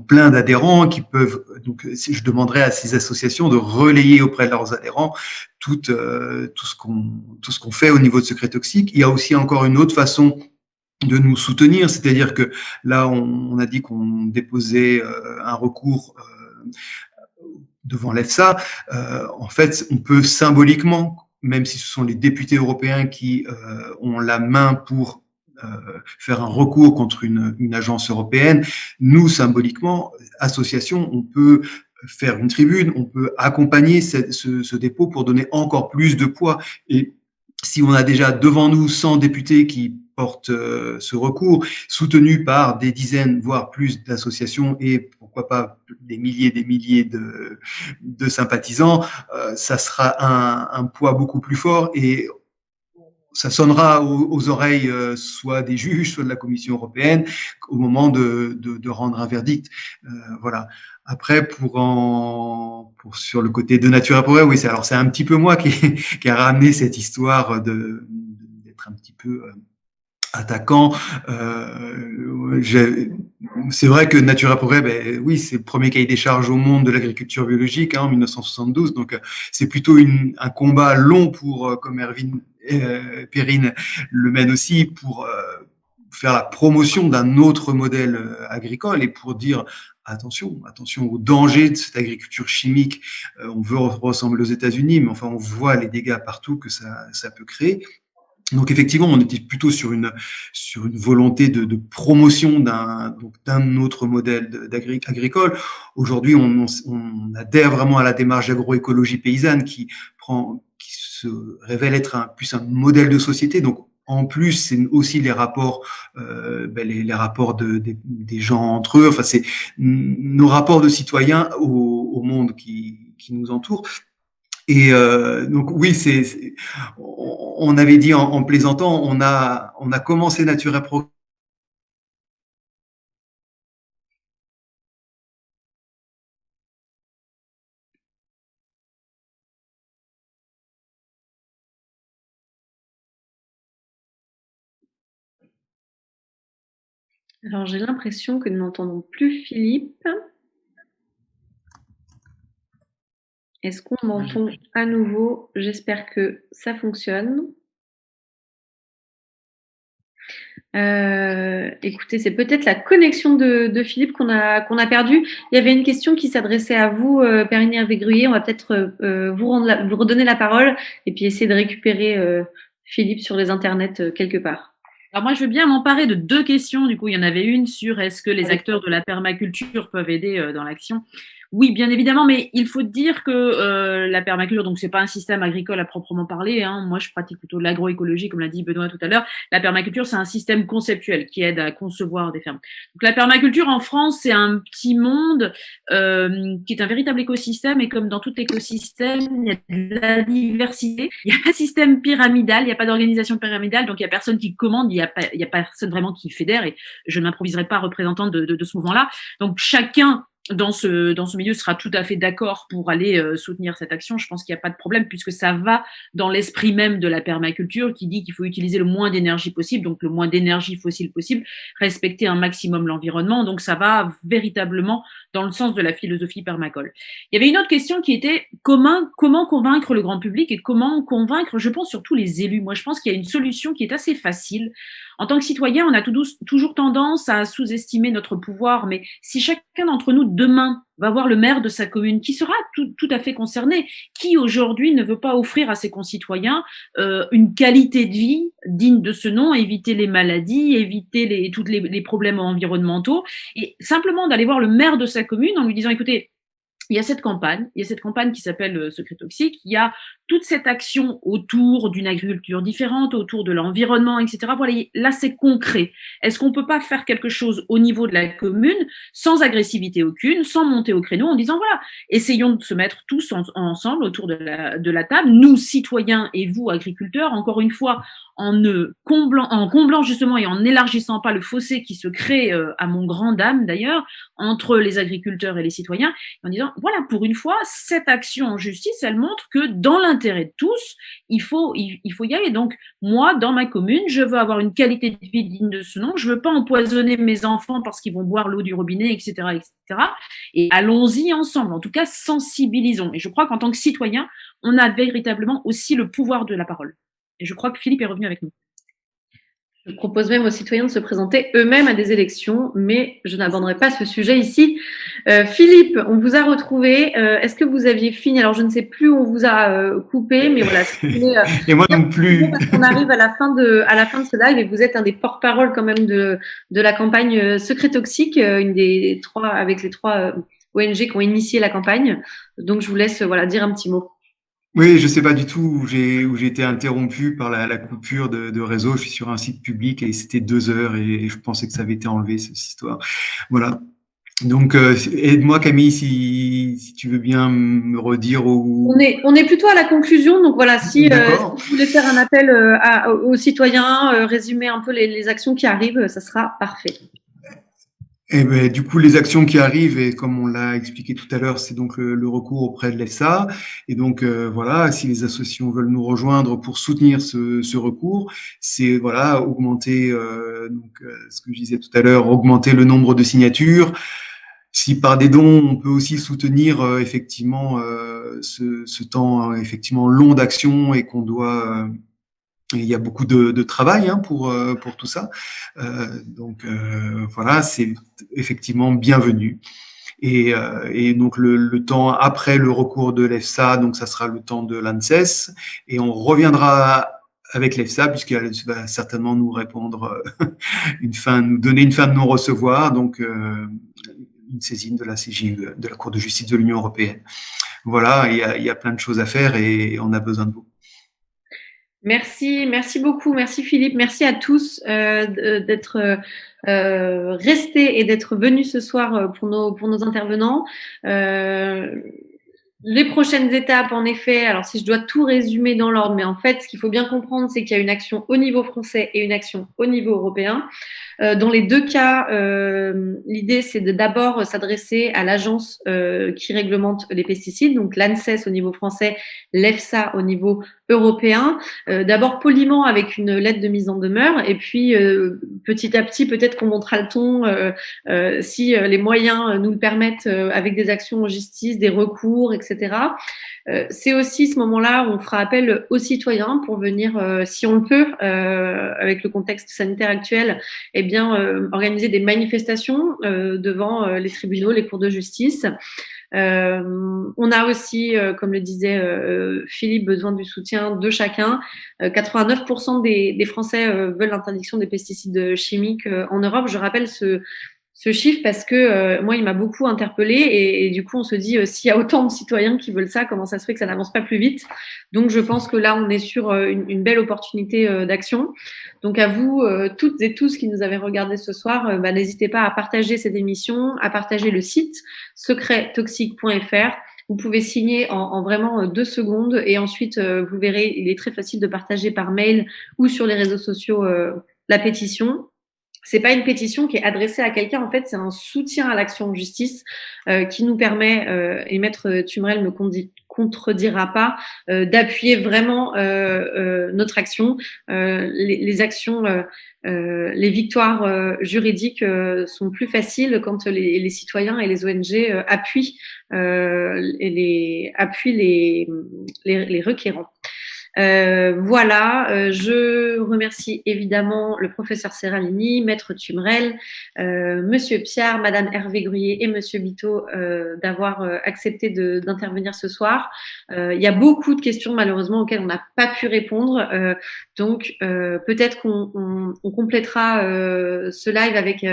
plein d'adhérents, qui peuvent, donc, je demanderais à ces associations de relayer auprès de leurs adhérents tout ce qu'on fait au niveau de Secrets Toxiques. Il y a aussi encore une autre façon de nous soutenir, c'est-à-dire que là, on a dit qu'on déposait un recours devant l'EFSA. En fait, on peut symboliquement, même si ce sont les députés européens qui ont la main pour faire un recours contre une agence européenne, nous, symboliquement, association, on peut faire une tribune, on peut accompagner ce dépôt pour donner encore plus de poids. Et si on a déjà devant nous 100 députés qui portent ce recours, soutenu par des dizaines, voire plus d'associations et pourquoi pas des milliers de sympathisants, ça sera un poids beaucoup plus fort et ça sonnera aux oreilles soit des juges, soit de la Commission européenne au moment de rendre un verdict. Voilà. Après, sur le côté de Natura Pro, oui, c'est un petit peu moi qui a ramené cette histoire d'être un petit peu attaquant. C'est vrai que Natura Pro, oui, c'est le premier cahier des charges au monde de l'agriculture biologique, en 1972. Donc, c'est plutôt un combat long pour, comme Erwin Perrine le mène aussi, pour faire la promotion d'un autre modèle agricole et pour dire attention aux dangers de cette agriculture chimique. On veut ressembler aux États-Unis, mais enfin, on voit les dégâts partout que ça peut créer. Donc effectivement, on était plutôt sur une volonté de promotion d'un autre modèle agricole. Aujourd'hui, on adhère vraiment à la démarche d'agroécologie paysanne qui se révèle être plus un modèle de société. Donc en plus, c'est aussi les rapports, les rapports des gens entre eux. Enfin, c'est nos rapports de citoyens au monde qui nous entoure. Et donc oui, on avait dit en plaisantant, on a commencé Natura Pro. Alors j'ai l'impression que nous n'entendons plus Philippe. Est-ce qu'on m'entend à nouveau? J'espère que ça fonctionne. Écoutez, c'est peut-être la connexion de Philippe qu'on a perdue. Il y avait une question qui s'adressait à vous, Perrine Hervé-Gruyer. On va peut-être vous redonner la parole et puis essayer de récupérer Philippe sur les internets quelque part. Alors moi, je veux bien m'emparer de deux questions. Du coup, il y en avait une sur est-ce que les acteurs de la permaculture peuvent aider dans l'action? Oui, bien évidemment, mais il faut dire que la permaculture, donc c'est pas un système agricole à proprement parler. Moi, je pratique plutôt de l'agroécologie, comme l'a dit Benoît tout à l'heure. La permaculture, c'est un système conceptuel qui aide à concevoir des fermes. Donc la permaculture en France, c'est un petit monde qui est un véritable écosystème, et comme dans tout écosystème, il y a de la diversité. Il n'y a pas de système pyramidal, il n'y a pas d'organisation pyramidale, donc il n'y a personne qui commande, il n'y a personne vraiment qui fédère, et je ne m'improviserai pas représentante de ce mouvement-là. Donc chacun dans ce milieu sera tout à fait d'accord pour aller soutenir cette action. Je pense qu'il n'y a pas de problème puisque ça va dans l'esprit même de la permaculture qui dit qu'il faut utiliser le moins d'énergie possible, donc le moins d'énergie fossile possible, respecter un maximum l'environnement. Donc ça va véritablement dans le sens de la philosophie permacole. Il y avait une autre question qui était comment convaincre le grand public et comment convaincre, je pense, surtout les élus. Moi, je pense qu'il y a une solution qui est assez facile. En tant que citoyen, on a toujours tendance à sous-estimer notre pouvoir, mais si chacun d'entre nous demain va voir le maire de sa commune, qui sera tout à fait concerné, qui aujourd'hui ne veut pas offrir à ses concitoyens une qualité de vie digne de ce nom, éviter les maladies, éviter tous les problèmes environnementaux, et simplement d'aller voir le maire de sa commune en lui disant, écoutez, il y a cette campagne qui s'appelle Secret Toxique. Il y a toute cette action autour d'une agriculture différente, autour de l'environnement, etc. Voilà, là c'est concret. Est-ce qu'on peut pas faire quelque chose au niveau de la commune sans agressivité aucune, sans monter au créneau en disant voilà, essayons de se mettre tous ensemble autour de la table, nous citoyens et vous agriculteurs, encore une fois, en comblant justement et en n'élargissant pas le fossé qui se crée à mon grand dam d'ailleurs entre les agriculteurs et les citoyens, en disant voilà, pour une fois, cette action en justice, elle montre que dans l'intérêt de tous, il faut y aller. Donc moi, dans ma commune, je veux avoir une qualité de vie digne de ce nom. Je veux pas empoisonner mes enfants parce qu'ils vont boire l'eau du robinet, etc., etc. Et allons-y ensemble. En tout cas, sensibilisons. Et je crois qu'en tant que citoyen, on a véritablement aussi le pouvoir de la parole. Et je crois que Philippe est revenu avec nous. Je propose même aux citoyens de se présenter eux-mêmes à des élections, mais je n'aborderai pas ce sujet ici. Philippe, on vous a retrouvé. Est-ce que vous aviez fini? Alors, je ne sais plus où on vous a coupé, mais voilà. Et moi non plus. On arrive à la fin de ce live et vous êtes un des porte-parole quand même de la campagne Secret Toxique, une des trois, avec les trois ONG qui ont initié la campagne. Donc, je vous laisse dire un petit mot. Oui, je sais pas du tout où j'ai été interrompu par la coupure de réseau. Je suis sur un site public et c'était 2 heures et je pensais que ça avait été enlevé, cette histoire. Voilà. Donc, aide-moi Camille si tu veux bien me redire où… On est plutôt à la conclusion. Donc voilà, si vous voulez faire un appel aux citoyens, résumer un peu les actions qui arrivent, ça sera parfait. Eh ben, du coup, les actions qui arrivent, et comme on l'a expliqué tout à l'heure, c'est donc le recours auprès de l'EFSA. Et donc, voilà, si les associations veulent nous rejoindre pour soutenir ce recours, c'est voilà, augmenter, ce que je disais tout à l'heure, augmenter le nombre de signatures. Si par des dons, on peut aussi soutenir effectivement ce temps effectivement long d'action et qu'on doit… il y a beaucoup de travail pour tout ça. Donc voilà, c'est effectivement bienvenu. Et donc le temps après le recours de l'EFSA, donc ça sera le temps de l'ANSES, et on reviendra avec l'EFSA puisqu'elle va certainement nous répondre nous donner une fin de non-recevoir, donc une saisine de la CJUE, de la Cour de justice de l'Union européenne. Voilà, il y a plein de choses à faire et on a besoin de vous. Merci beaucoup, merci Philippe, merci à tous d'être restés et d'être venus ce soir pour nos intervenants. Les prochaines étapes, en effet, alors si je dois tout résumer dans l'ordre, mais en fait, ce qu'il faut bien comprendre, c'est qu'il y a une action au niveau français et une action au niveau européen. Dans les deux cas, l'idée, c'est de d'abord s'adresser à l'agence qui réglemente les pesticides, donc l'ANSES au niveau français, l'EFSA au niveau européen. D'abord poliment avec une lettre de mise en demeure, et puis petit à petit, peut-être qu'on montera le ton si les moyens nous le permettent, avec des actions en justice, des recours, etc. C'est aussi ce moment-là où on fera appel aux citoyens pour venir, si on le peut, avec le contexte sanitaire actuel, eh bien, organiser des manifestations devant les tribunaux, les cours de justice. On a aussi, comme le disait Philippe, besoin du soutien de chacun. 89% des Français veulent l'interdiction des pesticides chimiques en Europe. Je rappelle ce chiffre parce que moi, il m'a beaucoup interpellée et du coup, on se dit s'il y a autant de citoyens qui veulent ça, comment ça se fait que ça n'avance pas plus vite? Donc, je pense que là, on est sur une belle opportunité d'action. Donc, à vous, toutes et tous qui nous avez regardés ce soir, n'hésitez pas à partager cette émission, à partager le site secrettoxique.fr. Vous pouvez signer en vraiment 2 secondes et ensuite, vous verrez, il est très facile de partager par mail ou sur les réseaux sociaux la pétition. C'est pas une pétition qui est adressée à quelqu'un, en fait, c'est un soutien à l'action en justice qui nous permet, et Maître Thumrel me contredira pas, d'appuyer vraiment notre action. Les actions, les victoires juridiques sont plus faciles quand les citoyens et les ONG appuient les requérants. Voilà, je remercie évidemment le professeur Serralini, Maître Tumrel, Monsieur Pierre, Madame Hervé Gruyer et Monsieur Bito d'avoir accepté d'intervenir ce soir. Il y a beaucoup de questions malheureusement auxquelles on n'a pas pu répondre, donc peut-être qu'on complétera ce live avec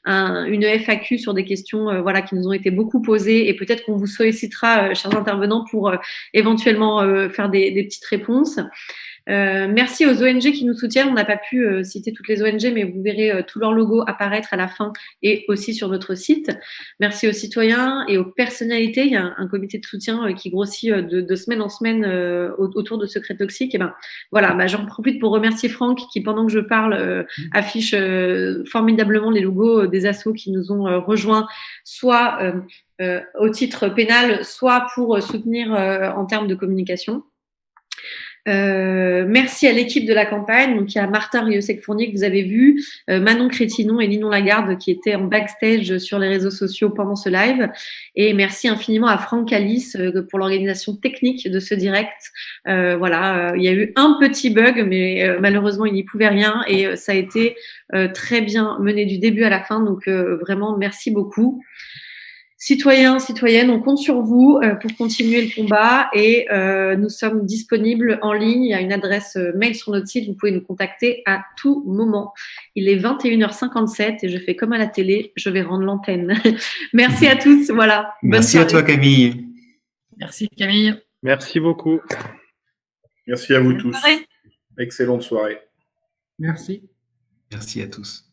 une FAQ sur des questions voilà, qui nous ont été beaucoup posées et peut-être qu'on vous sollicitera, chers intervenants, pour éventuellement faire des petites réponses. Merci aux ONG qui nous soutiennent. On n'a pas pu citer toutes les ONG, mais vous verrez tous leurs logos apparaître à la fin et aussi sur notre site. Merci aux citoyens et aux personnalités. Il y a un comité de soutien qui grossit de semaine en semaine autour de Secret Toxique. Et ben voilà, j'en profite pour remercier Franck qui, pendant que je parle, affiche formidablement les logos des assos qui nous ont rejoints, soit au titre pénal, soit pour soutenir en termes de communication. Merci à l'équipe de la campagne. Donc, il y a Martin Rieussec-Fournier que vous avez vu, Manon Crétinon et Ninon Lagarde qui étaient en backstage sur les réseaux sociaux pendant ce live. Et merci infiniment à Franck Alice pour l'organisation technique de ce direct. Voilà, il y a eu un petit bug, mais malheureusement, il n'y pouvait rien et ça a été très bien mené du début à la fin. Donc, vraiment, merci beaucoup. Citoyens, citoyennes, on compte sur vous pour continuer le combat et nous sommes disponibles en ligne. Il y a une adresse mail sur notre site, vous pouvez nous contacter à tout moment. Il est 21h57 et je fais comme à la télé, je vais rendre l'antenne. Merci à tous, voilà. Merci à toi Camille. Merci Camille. Merci beaucoup. Merci à vous Bonne tous. soirée. Excellente soirée. Merci. Merci à tous.